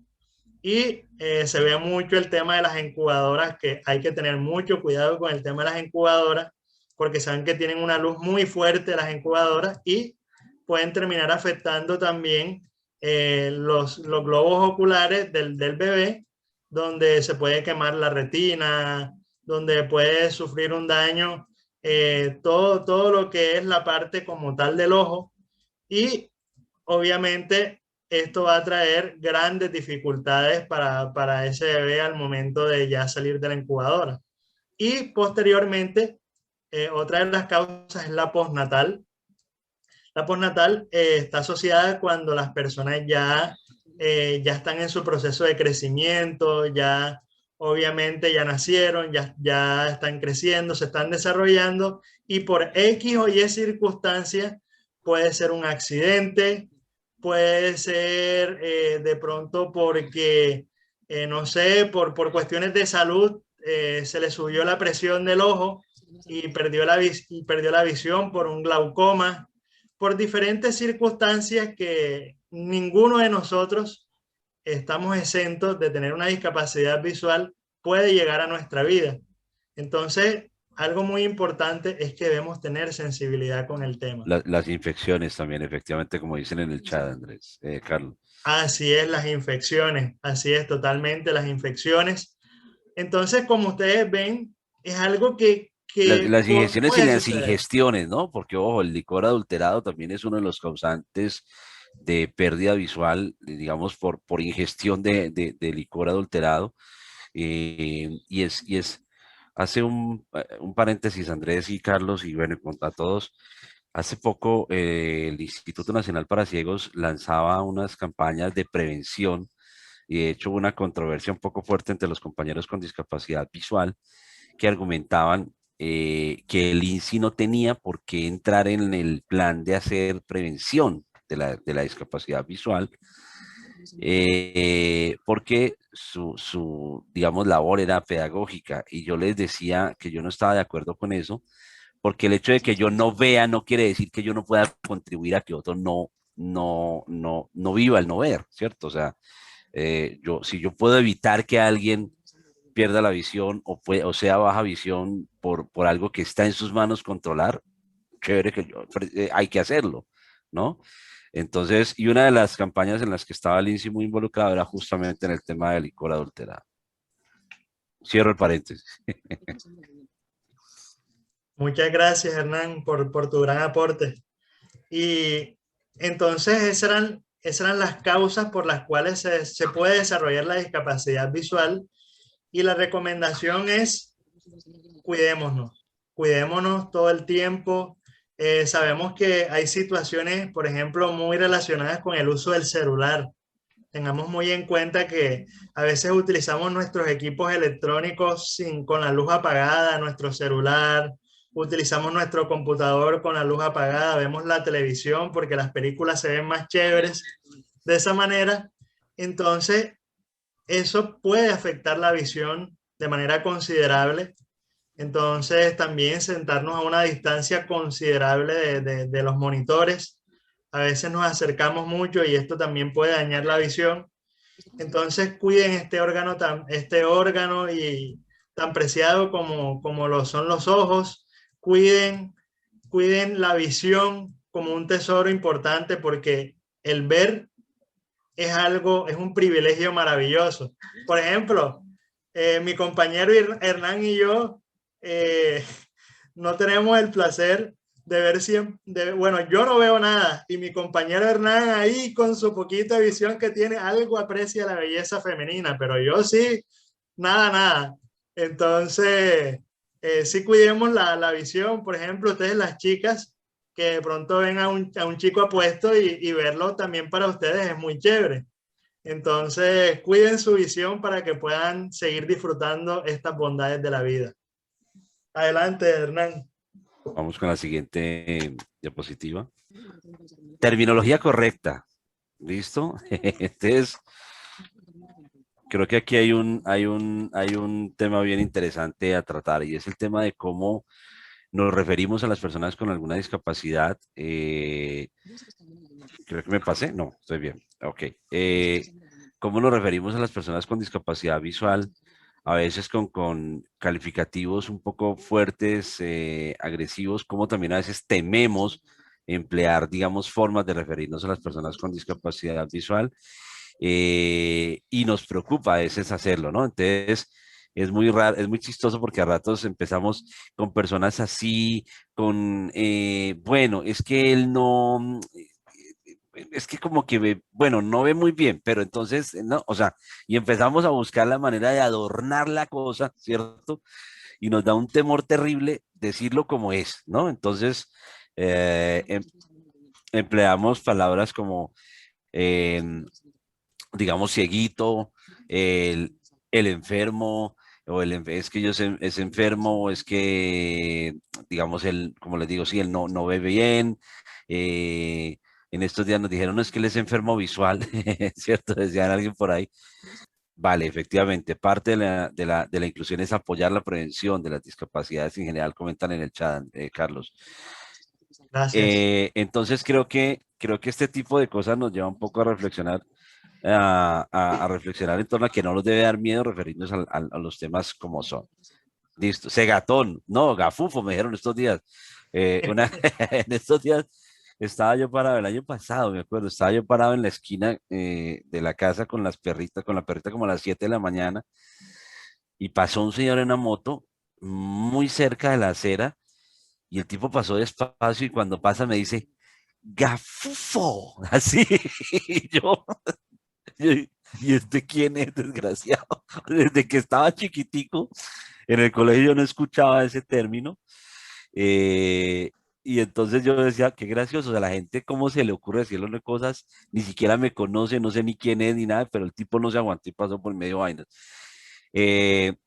S2: Y se ve mucho el tema de las incubadoras, que hay que tener mucho cuidado con el tema de las incubadoras, porque saben que tienen una luz muy fuerte las incubadoras y pueden terminar afectando también los globos oculares del bebé, donde se puede quemar la retina, donde puede sufrir un daño, todo lo que es la parte como tal del ojo. Y obviamente esto va a traer grandes dificultades para ese bebé al momento de ya salir de la incubadora. Y posteriormente, otra de las causas es la postnatal. La postnatal está asociada cuando las personas ya están en su proceso de crecimiento, ya obviamente ya nacieron, ya están creciendo, se están desarrollando y por X o Y circunstancias puede ser un accidente, puede ser de pronto porque, no sé, por cuestiones de salud se le subió la presión del ojo y perdió la visión por un glaucoma, por diferentes circunstancias que ninguno de nosotros estamos exentos de tener una discapacidad visual, puede llegar a nuestra vida. Entonces, algo muy importante es que debemos tener sensibilidad con el tema.
S3: Las infecciones también, efectivamente, como dicen en el chat, Andrés, Carlos.
S2: Así es, las infecciones, así es, totalmente las infecciones. Entonces, como ustedes ven, es algo que
S3: las ingestiones y las
S2: suceder.
S3: ingestiones, ¿no? Porque, ojo, el licor adulterado también es uno de los causantes de pérdida visual, digamos, por ingestión de licor adulterado. Y es, hace un paréntesis, Andrés y Carlos, y bueno, a todos. Hace poco el Instituto Nacional para Ciegos lanzaba unas campañas de prevención y de hecho hubo una controversia un poco fuerte entre los compañeros con discapacidad visual que argumentaban que el INSI no tenía por qué entrar en el plan de hacer prevención de la discapacidad visual, porque su, digamos, labor era pedagógica. Y yo les decía que yo no estaba de acuerdo con eso, porque el hecho de que yo no vea no quiere decir que yo no pueda contribuir a que otros no no viva el no ver, ¿cierto? O sea, si yo puedo evitar que alguien pierda la visión o sea baja visión por algo que está en sus manos controlar, chévere hay que hacerlo, ¿no? Entonces, y una de las campañas en las que estaba Lindsay muy involucrada era justamente en el tema del licor adulterado. Cierro el paréntesis.
S2: Muchas gracias, Hernán, por tu gran aporte. Y entonces esas eran las causas por las cuales se puede desarrollar la discapacidad visual. Y la recomendación es cuidémonos todo el tiempo. Sabemos que hay situaciones, por ejemplo, muy relacionadas con el uso del celular. Tengamos muy en cuenta que a veces utilizamos nuestros equipos electrónicos con la luz apagada, nuestro celular, utilizamos nuestro computador con la luz apagada, vemos la televisión porque las películas se ven más chéveres de esa manera. Entonces, eso puede afectar la visión de manera considerable. Entonces, también sentarnos a una distancia considerable de los monitores. A veces nos acercamos mucho y esto también puede dañar la visión. Entonces, cuiden este órgano y tan preciado como lo son los ojos. Cuiden la visión como un tesoro importante, porque el ver es un privilegio maravilloso. Por ejemplo, mi compañero Hernán y yo no tenemos el placer de ver siempre, bueno, yo no veo nada y mi compañero Hernán ahí con su poquita visión que tiene, algo aprecia la belleza femenina, pero yo sí, nada. Entonces, sí cuidemos la visión. Por ejemplo, ustedes las chicas que de pronto ven a un chico apuesto y verlo también para ustedes es muy chévere. Entonces, cuiden su visión para que puedan seguir disfrutando estas bondades de la vida. Adelante, Hernán.
S3: Vamos con la siguiente diapositiva. Terminología correcta. ¿Listo? Entonces, creo que aquí hay un tema bien interesante a tratar, y es el tema de cómo nos referimos a las personas con alguna discapacidad. Creo que me pasé. No, estoy bien. Ok. ¿Cómo nos referimos a las personas con discapacidad visual? A veces con calificativos un poco fuertes, agresivos, como también a veces tememos emplear, digamos, formas de referirnos a las personas con discapacidad visual, y nos preocupa a veces hacerlo, ¿no? Entonces, es muy raro, es muy chistoso porque a ratos empezamos con personas así, bueno, es que él no, es que como que ve, bueno, no ve muy bien, pero entonces, no, o sea, y empezamos a buscar la manera de adornar la cosa, ¿cierto? Y nos da un temor terrible decirlo como es, ¿no? Entonces, empleamos palabras como, digamos, cieguito, el enfermo, o es que es enfermo, o es que, digamos, como les digo, sí, él no ve bien. En estos días nos dijeron, no, es que él es enfermo visual, ¿cierto? Decían alguien por ahí. Vale, efectivamente, parte de la inclusión es apoyar la prevención de las discapacidades en general, comentan en el chat, Carlos.
S2: Gracias.
S3: Entonces creo que este tipo de cosas nos lleva un poco a reflexionar, a reflexionar en torno a que no nos debe dar miedo referirnos a los temas como son. Listo. Segatón, no, gafufo, me dijeron estos días. En estos días estaba yo parado, el año pasado, me acuerdo, estaba yo parado en la esquina de la casa con la perrita como a las 7 de la mañana, y pasó un señor en una moto muy cerca de la acera, y el tipo pasó despacio, y cuando pasa me dice, gafufo, así, y ¿y este quién es, desgraciado? Desde que estaba chiquitico, en el colegio yo no escuchaba ese término, y entonces yo decía, qué gracioso, o sea, la gente cómo se le ocurre decirle cosas, ni siquiera me conoce, no sé ni quién es ni nada, pero el tipo no se aguantó y pasó por medio de vainas.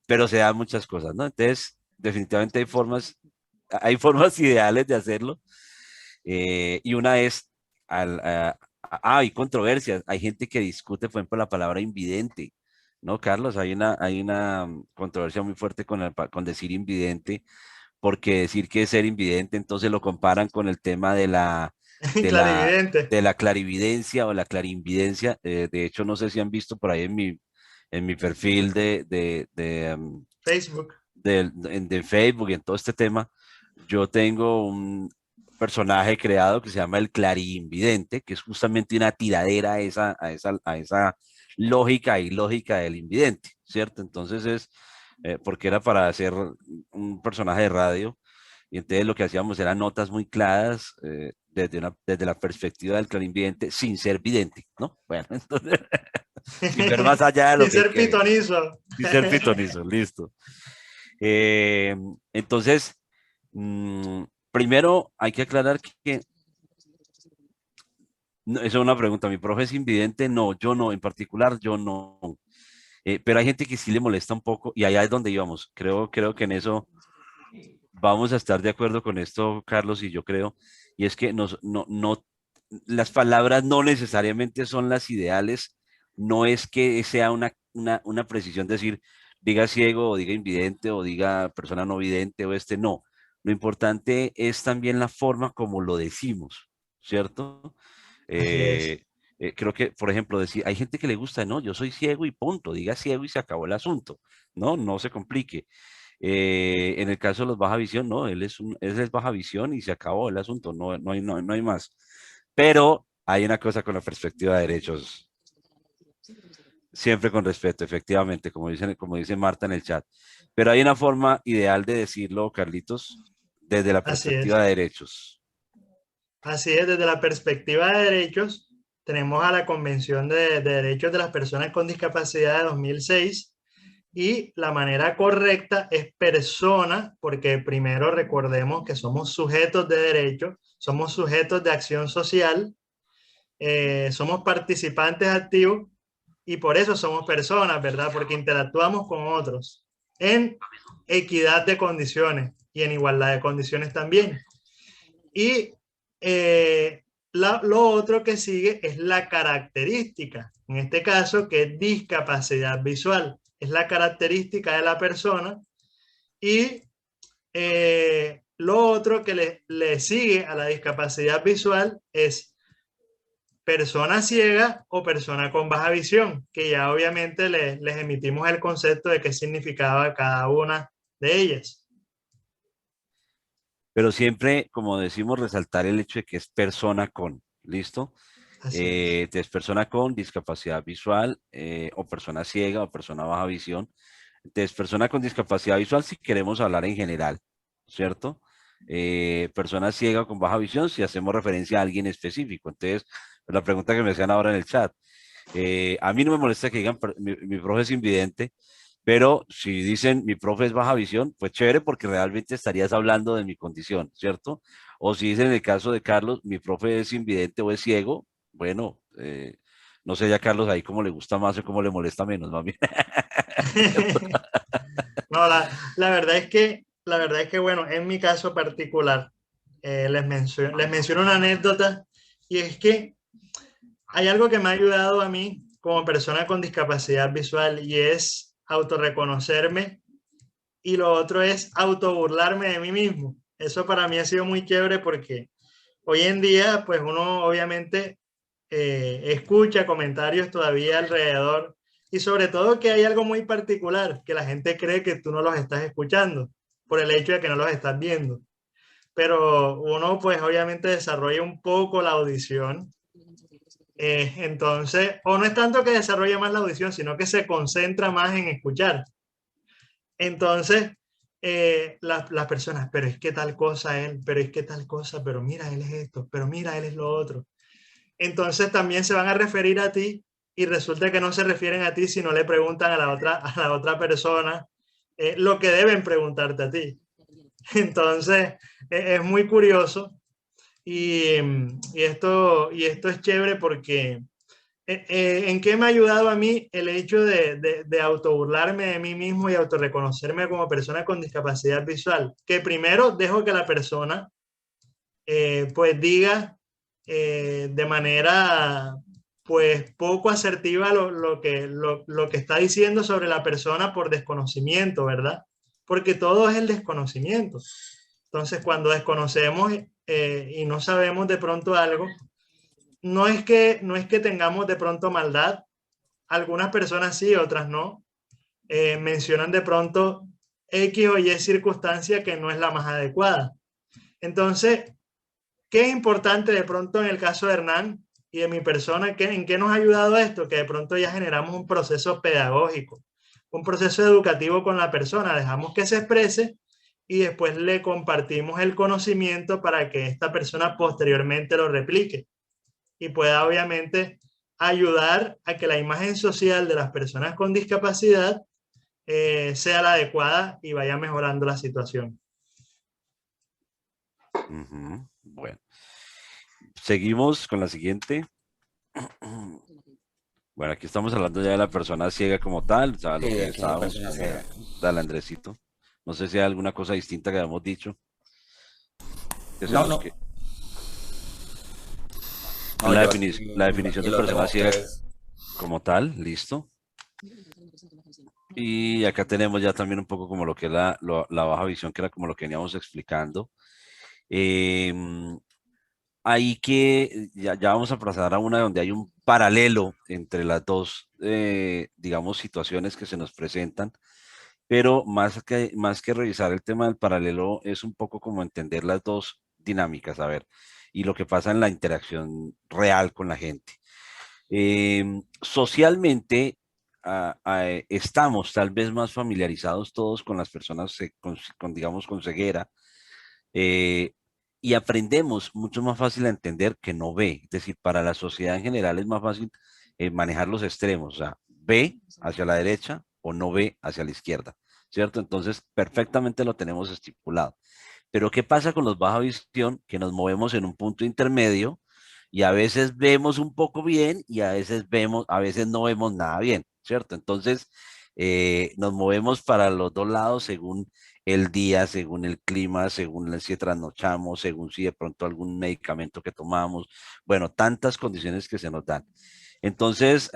S3: Pero se dan muchas cosas, ¿no? Entonces, definitivamente hay formas ideales de hacerlo, y una es, hay controversias, hay gente que discute, por ejemplo, la palabra invidente, ¿no, Carlos? Hay una controversia muy fuerte con decir invidente, porque decir que es ser invidente, entonces lo comparan con el tema de de la,
S2: Clarividente.
S3: de la clarividencia o la clarinvidencia. De hecho, no sé si han visto por ahí en mi perfil
S2: Facebook.
S3: de Facebook y en todo este tema, yo tengo un personaje creado que se llama el clarinvidente, que es justamente una tiradera a esa lógica y lógica del invidente, ¿cierto? Entonces porque era para hacer un personaje de radio, y entonces lo que hacíamos eran notas muy claras desde la perspectiva del clarinvidente sin ser vidente, ¿no? Bueno, entonces, sin ver más allá de lo
S2: Sin
S3: que hay
S2: ser
S3: que ver,
S2: pitonizo.
S3: sin ser pitonizo, listo. Entonces, mm, primero hay que aclarar que no, eso es una pregunta. ¿Mi profe es invidente? No, yo no, en particular yo no. Pero hay gente que sí le molesta un poco y allá es donde íbamos. Creo que en eso vamos a estar de acuerdo con esto, Carlos, y yo creo. Y es que las palabras no necesariamente son las ideales. No es que sea una precisión decir, diga ciego o diga invidente o diga persona no vidente o no. Lo importante es también la forma como lo decimos, ¿cierto?
S2: Así es.
S3: Eh, Creo que, por ejemplo, decir, hay gente que le gusta, no, yo soy ciego y punto, diga ciego y se acabó el asunto, no, no se complique. En el caso de los baja visión, no, él es baja visión y se acabó el asunto, no hay más. Pero hay una cosa con la perspectiva de derechos, siempre con respeto, efectivamente, como dice Marta en el chat. Pero hay una forma ideal de decirlo, Carlitos, desde la
S2: Así
S3: perspectiva
S2: es.
S3: de derechos.
S2: Así es, desde la perspectiva de derechos, tenemos a la Convención de Derechos de las Personas con Discapacidad de 2006 y la manera correcta es persona, porque primero recordemos que somos sujetos de derecho, somos sujetos de acción social, somos participantes activos y por eso somos personas, ¿verdad? Porque interactuamos con otros en equidad de condiciones y en igualdad de condiciones también. Y lo otro que sigue es la característica, en este caso que es discapacidad visual, es la característica de la persona. Y lo otro que le sigue a la discapacidad visual es persona ciega o persona con baja visión, que ya obviamente les emitimos el concepto de qué significaba cada una de ellas.
S3: Pero siempre, como decimos, resaltar el hecho de que es persona con, ¿listo? Es persona con discapacidad visual o persona ciega o persona baja visión. Entonces, persona con discapacidad visual si queremos hablar en general, ¿cierto? Persona ciega o con baja visión si hacemos referencia a alguien específico. Entonces, la pregunta que me hacían ahora en el chat, a mí no me molesta que digan mi profe es invidente, pero si dicen mi profe es baja visión, pues chévere porque realmente estarías hablando de mi condición, ¿cierto? O si dicen en el caso de Carlos, mi profe es invidente o es ciego, bueno, no sé ya Carlos ahí cómo le gusta más o cómo le molesta menos, mami.
S2: No, la verdad es que, bueno, en mi caso particular, les menciono una anécdota y es que hay algo que me ha ayudado a mí como persona con discapacidad visual y es autorreconocerme y lo otro es autoburlarme de mí mismo. Eso para mí ha sido muy chévere porque hoy en día, pues uno obviamente escucha comentarios todavía alrededor y sobre todo que hay algo muy particular, que la gente cree que tú no los estás escuchando por el hecho de que no los estás viendo. Pero uno pues obviamente desarrolla un poco la audición. Entonces, o no es tanto que desarrolle más la audición, sino que se concentra más en escuchar. Entonces, las personas, pero es que tal cosa él, pero es que tal cosa, pero mira, él es esto, pero mira, él es lo otro. Entonces también se van a referir a ti y resulta que no se refieren a ti, sino le preguntan a la otra persona lo que deben preguntarte a ti. Entonces, es muy curioso y esto es chévere porque ¿en qué me ha ayudado a mí el hecho de autoburlarme de mí mismo y autorreconocerme como persona con discapacidad visual? Que primero dejo que la persona pues diga de manera pues poco asertiva lo que está diciendo sobre la persona por desconocimiento, ¿verdad? Porque todo es el desconocimiento. Entonces, cuando desconocemos, y no sabemos de pronto algo, no es que tengamos de pronto maldad, algunas personas sí, otras no, mencionan de pronto X o Y circunstancia que no es la más adecuada. Entonces, ¿qué es importante de pronto en el caso de Hernán y de mi persona? ¿En qué nos ha ayudado esto? Que de pronto ya generamos un proceso pedagógico, un proceso educativo con la persona, dejamos que se exprese y después le compartimos el conocimiento para que esta persona posteriormente lo replique y pueda obviamente ayudar a que la imagen social de las personas con discapacidad sea la adecuada y vaya mejorando la situación.
S3: Bueno, seguimos con la siguiente. Bueno, aquí estamos hablando ya de la persona ciega como tal, o sea, lo que estábamos, dale, Andresito. No sé si hay alguna cosa distinta que habíamos dicho.
S1: No.
S3: La definición de persona ciega como tal, listo. Y acá tenemos ya también un poco como lo que es la baja visión, que era como lo que veníamos explicando. Ahí que ya vamos a pasar a una donde hay un paralelo entre las dos, digamos, situaciones que se nos presentan, pero más que revisar el tema del paralelo es un poco como entender las dos dinámicas, a ver, y lo que pasa en la interacción real con la gente. Socialmente, estamos tal vez más familiarizados todos con las personas digamos, con ceguera, y aprendemos mucho más fácil a entender que no ve. Es decir, para la sociedad en general es más fácil manejar los extremos, o sea, ve hacia la derecha o no ve hacia la izquierda, ¿cierto? Entonces, perfectamente lo tenemos estipulado. Pero ¿qué pasa con los baja visión? Que nos movemos en un punto intermedio y a veces vemos un poco bien y a veces no vemos nada bien, ¿cierto? Entonces, nos movemos para los dos lados según el día, según el clima, según si trasnochamos, según si de pronto algún medicamento que tomamos, bueno, tantas condiciones que se nos dan. Entonces,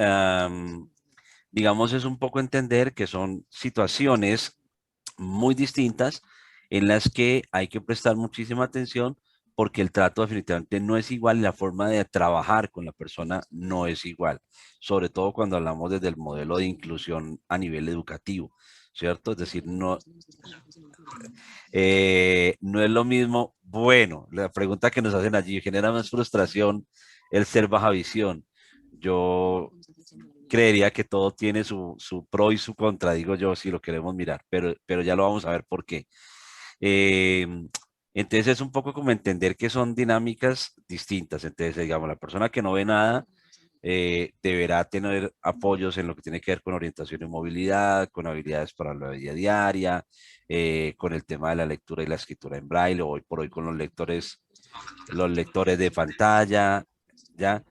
S3: digamos, es un poco entender que son situaciones muy distintas en las que hay que prestar muchísima atención porque el trato definitivamente no es igual y la forma de trabajar con la persona no es igual, sobre todo cuando hablamos desde el modelo de inclusión a nivel educativo, ¿cierto? Es decir, no es lo mismo. Bueno, la pregunta que nos hacen allí, ¿genera más frustración el ser baja visión? Yo creería que todo tiene su pro y su contra, digo yo, si lo queremos mirar, pero ya lo vamos a ver por qué. Entonces es un poco como entender que son dinámicas distintas. Entonces, digamos, la persona que no ve nada deberá tener apoyos en lo que tiene que ver con orientación y movilidad, con habilidades para la vida diaria, con el tema de la lectura y la escritura en braille, hoy por hoy con los lectores de pantalla, ¿ya?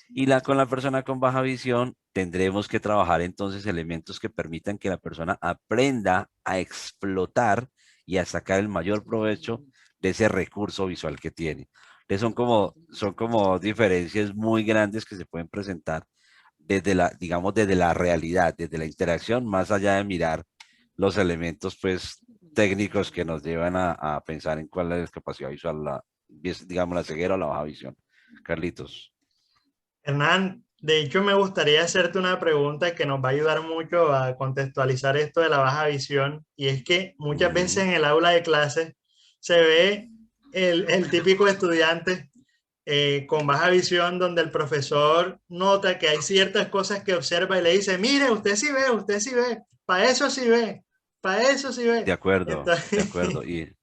S3: Y con la persona con baja visión tendremos que trabajar entonces elementos que permitan que la persona aprenda a explotar y a sacar el mayor provecho de ese recurso visual que tiene. Entonces son como diferencias muy grandes que se pueden presentar digamos, desde la realidad, desde la interacción, más allá de mirar los elementos, pues, técnicos que nos llevan a pensar en cuál es la discapacidad visual, digamos, la ceguera o la baja visión. Carlitos.
S2: Hernán, de hecho me gustaría hacerte una pregunta que nos va a ayudar mucho a contextualizar esto de la baja visión, y es que muchas veces en el aula de clases se ve el típico estudiante con baja visión donde el profesor nota que hay ciertas cosas que observa y le dice, mire, usted sí ve, para eso sí ve, para eso sí ve.
S3: De acuerdo,
S2: Entonces...
S3: de acuerdo. Y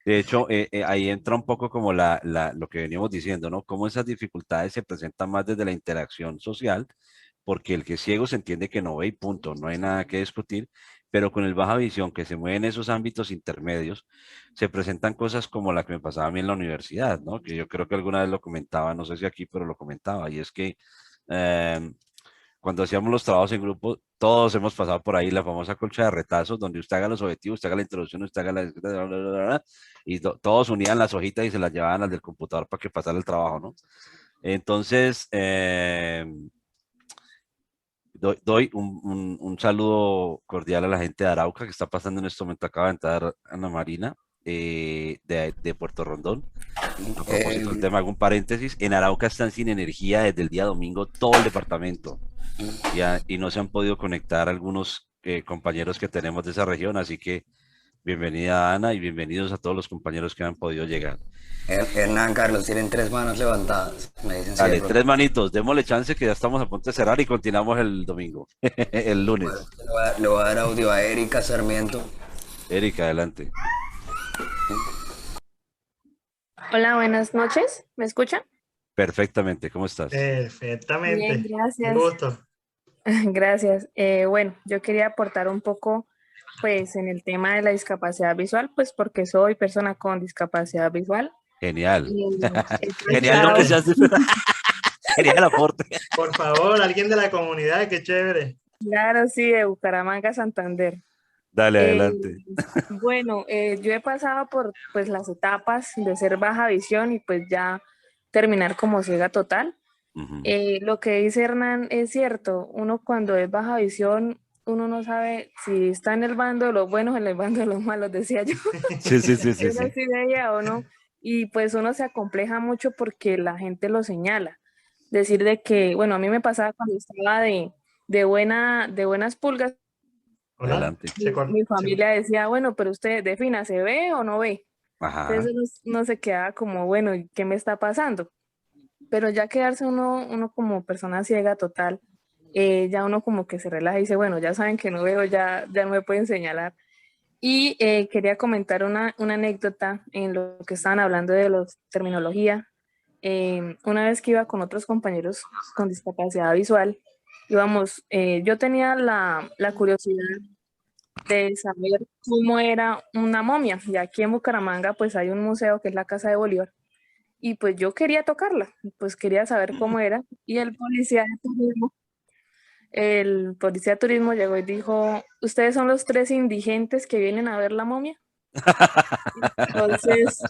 S3: de hecho, ahí entra un poco como lo que veníamos diciendo, ¿no? Cómo esas dificultades se presentan más desde la interacción social, porque el que es ciego se entiende que no ve y punto, no hay nada que discutir, pero con el baja visión que se mueve en esos ámbitos intermedios, se presentan cosas como la que me pasaba a mí en la universidad, ¿no? Que yo creo que alguna vez lo comentaba, no sé si aquí, pero lo comentaba, y es que cuando hacíamos los trabajos en grupo, todos hemos pasado por ahí la famosa colcha de retazos, donde usted haga los objetivos, usted haga la introducción, usted haga la... y todos unían las hojitas y se las llevaban al del computador para que pasara el trabajo, ¿no? Entonces, doy un saludo cordial a la gente de Arauca que está pasando en este momento. Acaba de entrar Ana Marina. de Puerto Rondón. A propósito del tema, hago un paréntesis. En Arauca están sin energía desde el día domingo todo el departamento. Y no se han podido conectar algunos compañeros que tenemos de esa región, así que bienvenida Ana y bienvenidos a todos los compañeros que han podido llegar.
S1: Hernán, Carlos, tienen 3 manos levantadas. Me dicen
S3: Dale, 3 manitos, démosle chance que ya estamos a punto de cerrar y continuamos el domingo, el lunes.
S1: Bueno, le voy a dar audio a Erika Sarmiento.
S3: Erika, adelante.
S9: Hola, buenas noches. ¿Me escuchan?
S3: Perfectamente, ¿cómo estás?
S2: Perfectamente.
S9: Bien, gracias.
S2: Un gusto.
S9: Gracias. Bueno, yo quería aportar un poco, pues, en el tema de la discapacidad visual, pues, porque soy persona con discapacidad visual.
S3: Genial.
S9: Pues,
S3: Genial lo que se hace. Genial aporte.
S2: Por favor, alguien de la comunidad, qué chévere.
S9: Claro, sí, de Bucaramanga, Santander.
S3: Dale, adelante.
S9: Bueno, yo he pasado por, pues, las etapas de ser baja visión y pues ya terminar como ciega total. Lo que dice Hernán es cierto, uno cuando es baja visión, uno no sabe si está en el bando de los buenos o en el bando de los malos, decía yo.
S3: Sí.
S9: Es así de ella o no. Y pues uno se acompleja mucho porque la gente lo señala. Decir de que, bueno, a mí me pasaba cuando estaba de buenas pulgas.
S3: Adelante.
S9: Mi familia decía, bueno, pero usted defina, ¿se ve o no ve?
S3: Ajá.
S9: Entonces uno se quedaba como, bueno, ¿qué me está pasando? Pero ya quedarse uno como persona ciega total, ya uno como que se relaja y dice, bueno, ya saben que no veo, ya no me pueden señalar. Y quería comentar una anécdota en lo que estaban hablando de la terminología. Una vez que iba con otros compañeros con discapacidad visual, yo tenía la curiosidad de saber cómo era una momia. Y aquí en Bucaramanga pues hay un museo que es la Casa de Bolívar. Y pues yo quería tocarla, pues quería saber cómo era. Y el policía de turismo llegó y dijo, ¿ustedes son los 3 indigentes que vienen a ver la momia? Entonces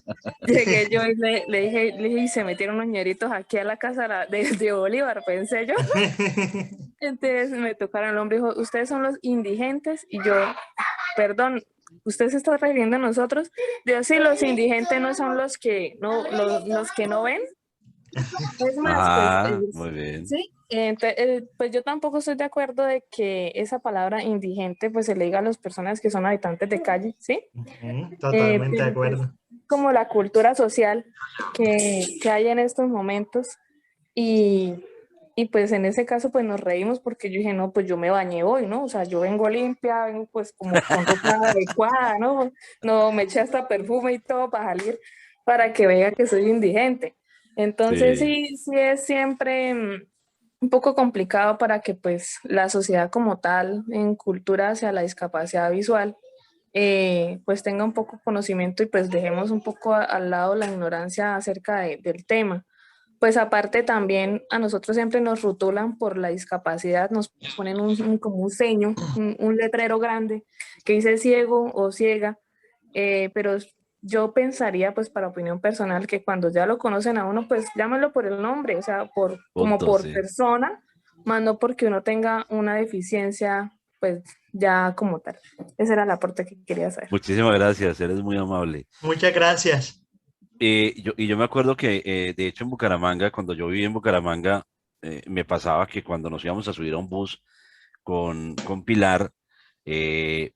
S9: llegué yo y le dije, y se metieron unos ñeritos aquí a la casa de Bolívar, pensé yo. Entonces me tocaron el hombro y dijo, ¿ustedes son los indigentes? Y yo, perdón, ¿usted se está refiriendo a nosotros? Digo, sí, los indigentes no son los que no ven. Es más, pues,
S3: muy bien.
S9: Sí, entonces, pues yo tampoco estoy de acuerdo de que esa palabra indigente pues se le diga a las personas que son habitantes de calle, ¿sí?
S2: Totalmente de acuerdo.
S9: Como la cultura social que hay en estos momentos y pues en ese caso pues nos reímos porque yo dije, no, pues yo me bañé hoy, ¿no? O sea, yo vengo limpia, vengo pues como con ropa adecuada, ¿no? No, me eché hasta perfume y todo para salir, para que vea que soy indigente. Entonces sí es siempre un poco complicado para que pues la sociedad como tal en cultura hacia la discapacidad visual pues tenga un poco conocimiento y pues dejemos un poco al lado la ignorancia acerca del tema. Pues aparte también a nosotros siempre nos rotulan por la discapacidad, nos ponen como un seño, un letrero grande que dice ciego o ciega, pero yo pensaría, pues para opinión personal, que cuando ya lo conocen a uno, pues llámenlo por el nombre, o sea, como por persona, más no porque uno tenga una deficiencia, pues ya como tal. Ese era el aporte que quería hacer.
S3: Muchísimas gracias, eres muy amable.
S2: Muchas gracias.
S3: Yo me acuerdo que, de hecho, en Bucaramanga, cuando yo viví en Bucaramanga, me pasaba que cuando nos íbamos a subir a un bus con Pilar,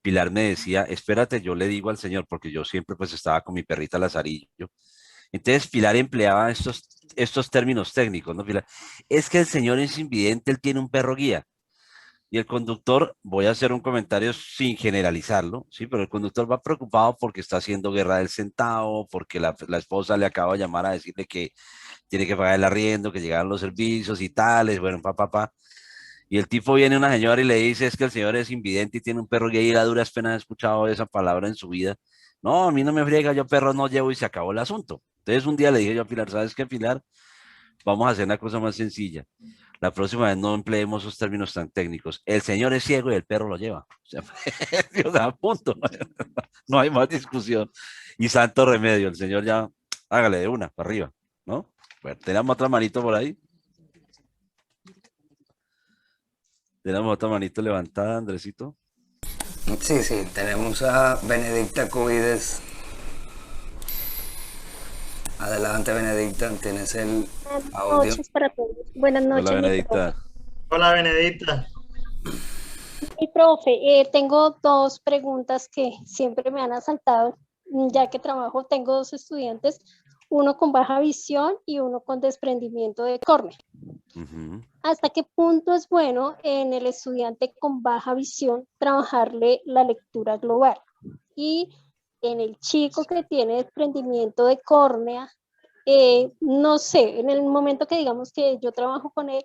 S3: Pilar me decía, espérate, yo le digo al señor, porque yo siempre pues estaba con mi perrita Lazarillo. Entonces Pilar empleaba estos términos técnicos, ¿no? Pilar, es que el señor es invidente, él tiene un perro guía. Y el conductor, voy a hacer un comentario sin generalizarlo, sí, pero el conductor va preocupado porque está haciendo guerra del centavo, porque la esposa le acaba de llamar a decirle que tiene que pagar el arriendo, que llegaron los servicios y tales, bueno, Y el tipo viene a una señora y le dice, es que el señor es invidente y tiene un perro gay y a duras penas ha escuchado esa palabra en su vida. No, a mí no me friega, yo perro no llevo y se acabó el asunto. Entonces un día le dije yo a Pilar, ¿sabes qué, Pilar? Vamos a hacer una cosa más sencilla. La próxima vez no empleemos esos términos tan técnicos. El señor es ciego y el perro lo lleva. O sea, punto. No hay más discusión. Y santo remedio, el señor ya, hágale de una, para arriba, ¿no? Bueno, tenemos otra manito por ahí. Tenemos otra manito levantada, Andresito.
S1: Sí, tenemos a Benedicta Cuides. Adelante, Benedicta, tienes el
S10: Buenas
S1: audio.
S10: noches para todos. Buenas
S3: Hola,
S10: noches, mi
S3: Benedicta.
S10: profe.
S2: Hola, Benedicta.
S10: Mi profe, tengo dos preguntas que siempre me han asaltado, ya que trabajo, tengo dos estudiantes, uno con baja visión y uno con desprendimiento de córnea. ¿Hasta qué punto es bueno en el estudiante con baja visión trabajarle la lectura global? Y en el chico que tiene desprendimiento de córnea, no sé, en el momento que digamos que yo trabajo con él,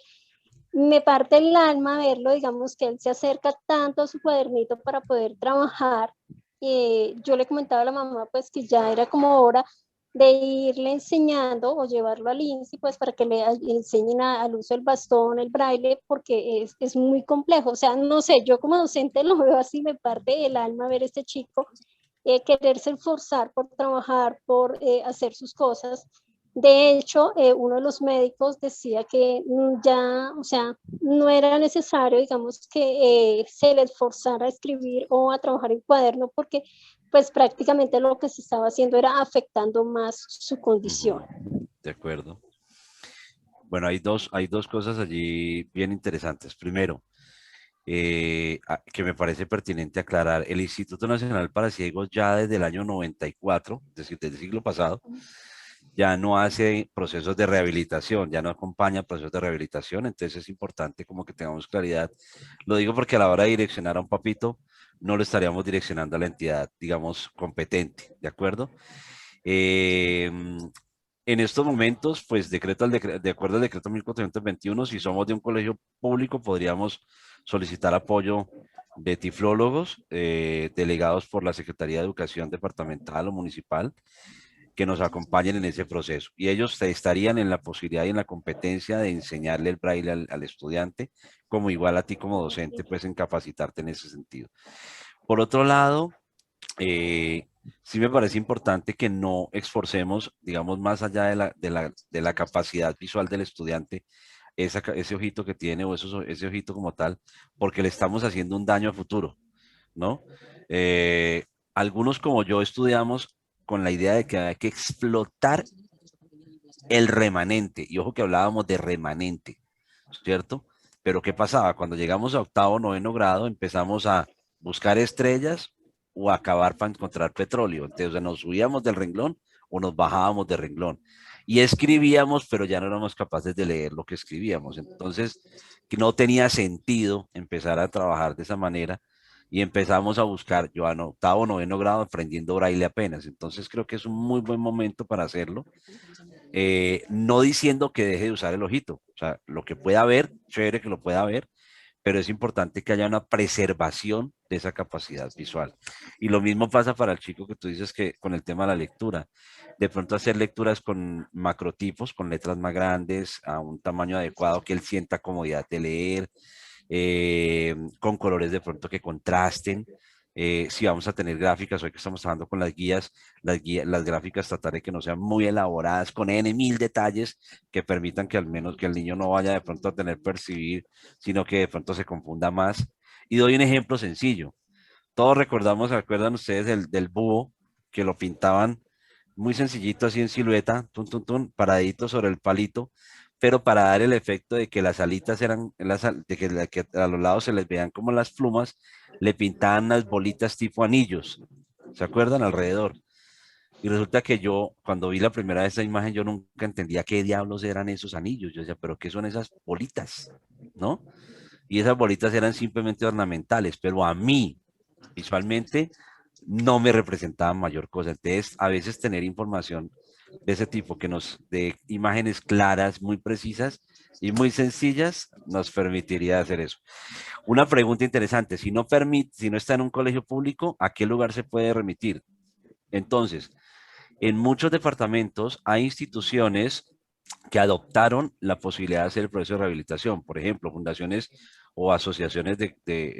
S10: me parte el alma verlo, digamos que él se acerca tanto a su cuadernito para poder trabajar. Yo le comentaba a la mamá pues que ya era como hora de irle enseñando o llevarlo al INSI pues para que le enseñen al uso del bastón, el braille, porque es muy complejo. O sea, no sé, yo como docente lo veo así, me parte el alma ver a este chico quererse esforzar por trabajar, por hacer sus cosas. De hecho, uno de los médicos decía que ya, o sea, no era necesario, digamos, que se le esforzara a escribir o a trabajar en cuaderno porque pues prácticamente lo que se estaba haciendo era afectando más su condición.
S3: De acuerdo. Bueno, hay dos cosas allí bien interesantes. Primero, que me parece pertinente aclarar, el Instituto Nacional para Ciegos ya desde el año 94, es decir, desde el siglo pasado, ya no hace procesos de rehabilitación, ya no acompaña procesos de rehabilitación, entonces es importante como que tengamos claridad. Lo digo porque a la hora de direccionar a un papito, no lo estaríamos direccionando a la entidad, digamos, competente, ¿de acuerdo? En estos momentos, pues de acuerdo al decreto 1421, si somos de un colegio público, podríamos solicitar apoyo de tiflólogos delegados por la Secretaría de Educación departamental o municipal que nos acompañen en ese proceso. Y ellos estarían en la posibilidad y en la competencia de enseñarle el braille al estudiante, como igual a ti como docente, pues en capacitarte en ese sentido. Por otro lado, sí me parece importante que no esforcemos, digamos, más allá de la capacidad visual del estudiante, ese ojito que tiene o ese ojito como tal, porque le estamos haciendo un daño a futuro, ¿no? Algunos como yo estudiamos con la idea de que hay que explotar el remanente, y ojo que hablábamos de remanente, ¿cierto? Pero ¿qué pasaba? Cuando llegamos a octavo, noveno grado, empezamos a buscar estrellas o a acabar para encontrar petróleo. Entonces nos subíamos del renglón o nos bajábamos del renglón. Y escribíamos, pero ya no éramos capaces de leer lo que escribíamos. Entonces, que no tenía sentido empezar a trabajar de esa manera y empezamos a buscar, yo en octavo, noveno grado, aprendiendo braille apenas. Entonces creo que es un muy buen momento para hacerlo. No diciendo que deje de usar el ojito, o sea, lo que pueda ver, chévere que lo pueda ver, pero es importante que haya una preservación de esa capacidad visual. Y lo mismo pasa para el chico que tú dices que con el tema de la lectura. De pronto hacer lecturas con macrotipos, con letras más grandes, a un tamaño adecuado, que él sienta comodidad de leer, con colores de pronto que contrasten. Si vamos a tener gráficas, hoy que estamos trabajando con las gráficas, tratar de que no sean muy elaboradas, con N mil detalles que permitan que al menos que el niño no vaya de pronto a tener percibir, sino que de pronto se confunda más. Y doy un ejemplo sencillo. Todos recordamos, ¿se acuerdan ustedes del búho que lo pintaban muy sencillito así en silueta, paradito sobre el palito, pero para dar el efecto de que las alitas eran, de que a los lados se les veían como las plumas, le pintaban unas bolitas tipo anillos, ¿se acuerdan? Alrededor. Y resulta que yo, cuando vi la primera vez esa imagen, yo nunca entendía qué diablos eran esos anillos. Yo decía, ¿pero qué son esas bolitas? ¿No? Y esas bolitas eran simplemente ornamentales, pero a mí, visualmente, no me representaban mayor cosa. Entonces, a veces tener información de ese tipo que nos dé imágenes claras, muy precisas y muy sencillas, nos permitiría hacer eso. Una pregunta interesante, si no está en un colegio público, ¿a qué lugar se puede remitir? Entonces, en muchos departamentos hay instituciones que adoptaron la posibilidad de hacer el proceso de rehabilitación, por ejemplo, fundaciones o asociaciones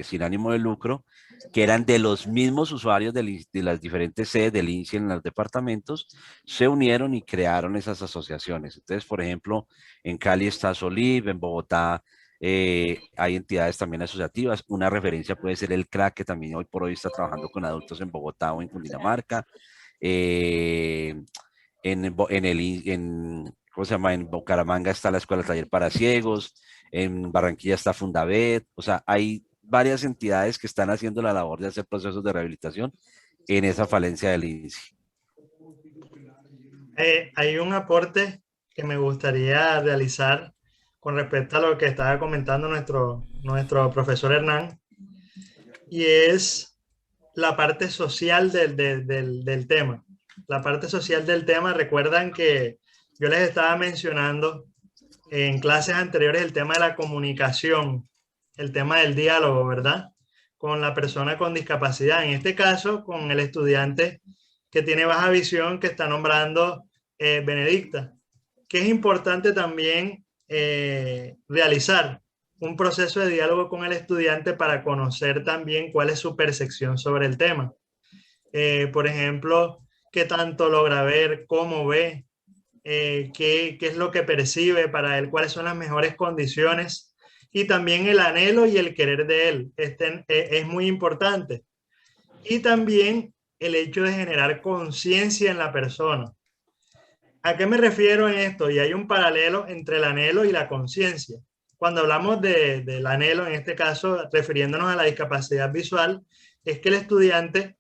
S3: sin ánimo de lucro, que eran de los mismos usuarios de las diferentes sedes del INSI en los departamentos, se unieron y crearon esas asociaciones. Entonces, por ejemplo, en Cali está Solib, en Bogotá hay entidades también asociativas. Una referencia puede ser el CRAC, que también hoy por hoy está trabajando con adultos en Bogotá o en Cundinamarca. ¿cómo se llama? En Bucaramanga está la Escuela Taller para Ciegos, en Barranquilla está Fundavet, o sea, hay varias entidades que están haciendo la labor de hacer procesos de rehabilitación en esa falencia del INSI.
S2: Hay un aporte que me gustaría realizar con respecto a lo que estaba comentando nuestro profesor Hernán, y es la parte social del tema. La parte social del tema, recuerdan que yo les estaba mencionando en clases anteriores el tema de la comunicación, el tema del diálogo, ¿verdad? Con la persona con discapacidad, en este caso con el estudiante que tiene baja visión que está nombrando Benedicta, que es importante también realizar un proceso de diálogo con el estudiante para conocer también cuál es su percepción sobre el tema. Por ejemplo, qué tanto logra ver, cómo ve, qué es lo que percibe para él, cuáles son las mejores condiciones, y también el anhelo y el querer de él es muy importante. Y también el hecho de generar conciencia en la persona. ¿A qué me refiero en esto? Y hay un paralelo entre el anhelo y la conciencia. Cuando hablamos del anhelo, en este caso, refiriéndonos a la discapacidad visual, es que el estudiante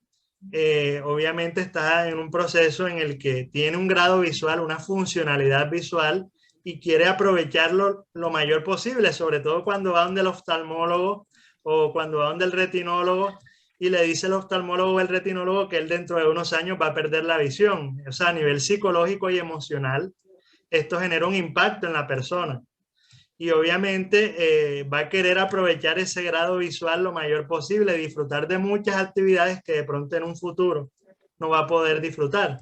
S2: obviamente está en un proceso en el que tiene un grado visual, una funcionalidad visual, y quiere aprovecharlo lo mayor posible, sobre todo cuando va donde el oftalmólogo o cuando va donde el retinólogo y le dice el oftalmólogo o el retinólogo que él dentro de unos años va a perder la visión. O sea, a nivel psicológico y emocional, esto genera un impacto en la persona. Y obviamente va a querer aprovechar ese grado visual lo mayor posible, disfrutar de muchas actividades que de pronto en un futuro no va a poder disfrutar,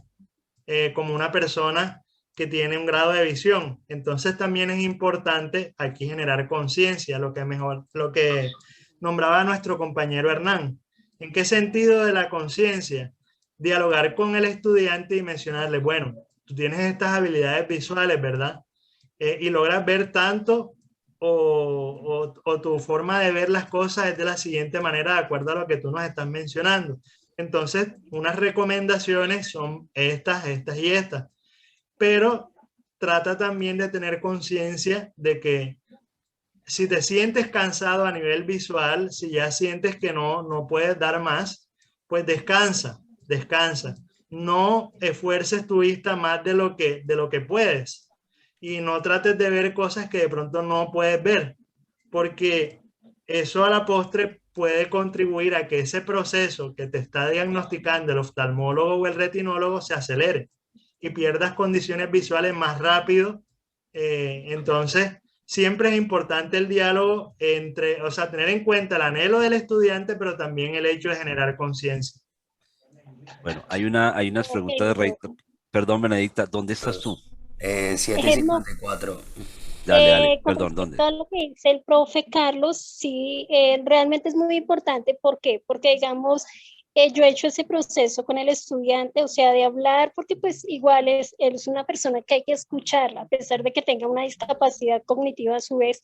S2: como una persona que tiene un grado de visión. Entonces también es importante aquí generar conciencia, lo que nombraba nuestro compañero Hernán. ¿En qué sentido de la conciencia? Dialogar con el estudiante y mencionarle, bueno, tú tienes estas habilidades visuales, ¿verdad? Y logras ver tanto o tu forma de ver las cosas es de la siguiente manera, de acuerdo a lo que tú nos estás mencionando. Entonces, unas recomendaciones son estas y estas. Pero trata también de tener conciencia de que si te sientes cansado a nivel visual, si ya sientes que no puedes dar más, pues descansa. No esfuerces tu vista más de lo que puedes. Y no trates de ver cosas que de pronto no puedes ver, porque eso a la postre puede contribuir a que ese proceso que te está diagnosticando el oftalmólogo o el retinólogo se acelere y pierdas condiciones visuales más rápido. Entonces, siempre es importante el diálogo o sea, tener en cuenta el anhelo del estudiante, pero también el hecho de generar conciencia.
S3: Bueno, hay unas preguntas de Rey. Perdón, Benedicta, ¿dónde estás tú?
S1: 7:54.
S3: Dale,
S10: Con
S3: perdón, ¿dónde?
S10: respecto a lo que dice el profe Carlos, sí, realmente es muy importante. ¿Por qué? Porque, digamos, yo he hecho ese proceso con el estudiante, o sea, de hablar, porque pues igual él es una persona que hay que escucharla, a pesar de que tenga una discapacidad cognitiva a su vez,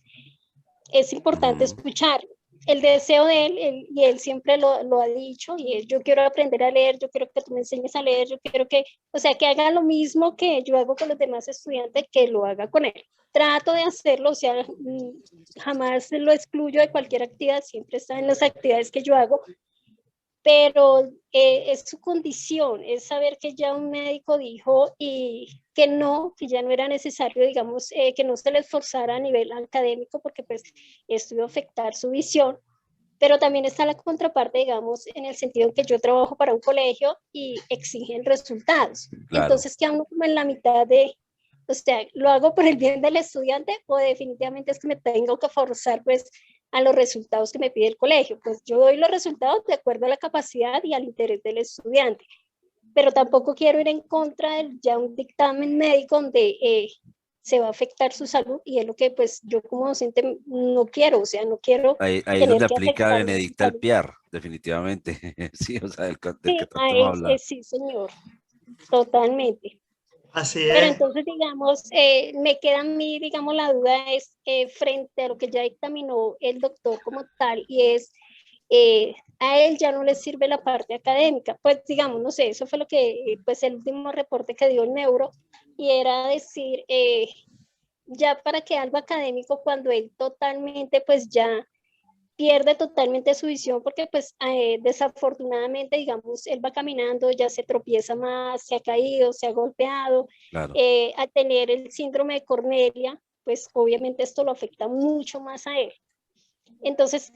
S10: es importante escucharlo. El deseo de él, y él siempre lo ha dicho, y es, yo quiero aprender a leer, yo quiero que tú me enseñes a leer, yo quiero que, o sea, que haga lo mismo que yo hago con los demás estudiantes, que lo haga con él. Trato de hacerlo, o sea, jamás lo excluyo de cualquier actividad, siempre está en las actividades que yo hago, pero es su condición, es saber que ya un médico dijo y que ya no era necesario, digamos, que no se le esforzara a nivel académico, porque pues esto iba a afectar su visión, pero también está la contraparte, digamos, en el sentido en que yo trabajo para un colegio y exigen resultados. Claro. Entonces queda uno como en la mitad de, o sea, ¿lo hago por el bien del estudiante o definitivamente es que me tengo que forzar pues a los resultados que me pide el colegio? Pues yo doy los resultados de acuerdo a la capacidad y al interés del estudiante, pero tampoco quiero ir en contra de ya un dictamen médico donde se va a afectar su salud, y es lo que pues yo como docente no quiero, o sea, no quiero.
S3: Ahí es donde aplica Benedicta el PIAR, definitivamente. Sí, o sea, del que estamos hablando.
S10: Sí, señor, totalmente.
S2: Así es.
S10: Pero entonces, digamos, me queda a mí, digamos, la duda es frente a lo que ya dictaminó el doctor como tal, y es a él ya no le sirve la parte académica. Pues digamos, no sé, eso fue lo que, pues el último reporte que dio el neuro, y era decir, ya para que algo académico, cuando él totalmente, pues ya pierde totalmente su visión, porque pues desafortunadamente, digamos, él va caminando, ya se tropieza más, se ha caído, se ha golpeado,
S3: Claro.
S10: al tener el síndrome de Cornelia, pues obviamente esto lo afecta mucho más a él. Entonces,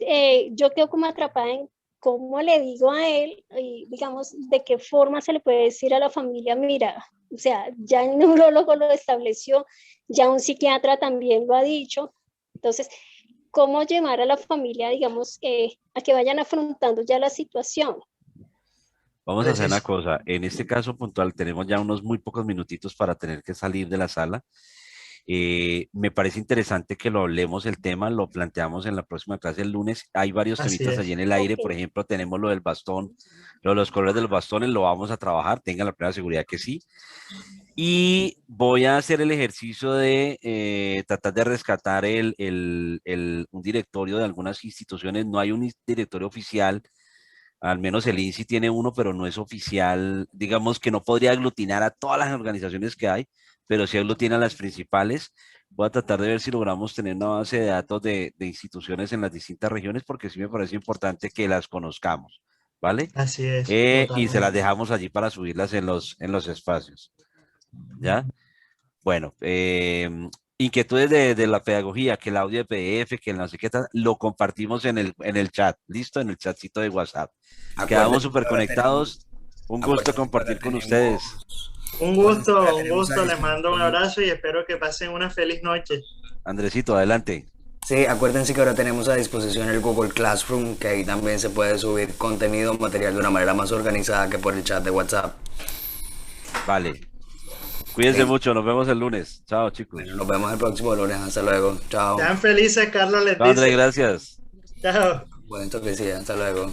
S10: yo quedo como atrapada en cómo le digo a él, y digamos, de qué forma se le puede decir a la familia, mira, o sea, ya el neurólogo lo estableció, ya un psiquiatra también lo ha dicho. Entonces, ¿cómo llevar a la familia, digamos, a que vayan afrontando ya la situación?
S3: Vamos a hacer una cosa. En este caso puntual tenemos ya unos muy pocos minutitos para tener que salir de la sala. Me parece interesante que lo hablemos el tema, lo planteamos en la próxima clase el lunes. Hay varios temitas allí en el aire, por ejemplo, tenemos lo del bastón, lo de los colores de los bastones, lo vamos a trabajar, tengan la plena seguridad que sí. Y voy a hacer el ejercicio de tratar de rescatar un directorio de algunas instituciones. No hay un directorio oficial, al menos el INSI tiene uno, pero no es oficial. Digamos que no podría aglutinar a todas las organizaciones que hay, pero sí aglutina a las principales. Voy a tratar de ver si logramos tener una base de datos de instituciones en las distintas regiones, porque sí me parece importante que las conozcamos, ¿vale?
S2: Así es.
S3: Y se las dejamos allí para subirlas en los espacios. ¿Ya? Bueno, inquietudes de la pedagogía, que el audio de PDF, que el no sé qué tal, lo compartimos en el chat, ¿listo? En el chatcito de WhatsApp. Quedamos súper conectados. Un gusto compartir con ustedes.
S2: Un gusto, les mando un abrazo y espero que pasen una feliz noche.
S3: Andresito, adelante.
S1: Sí, acuérdense que ahora tenemos a disposición el Google Classroom, que ahí también se puede subir contenido, material de una manera más organizada que por el chat de WhatsApp.
S3: Vale. Cuídense mucho, nos vemos el lunes. Chao, chicos.
S1: Bueno, nos vemos el próximo lunes, hasta luego. Chao.
S2: Sean felices, Carlos les dice.
S3: André, gracias.
S2: Chao.
S1: Bueno, esto que sí, hasta luego.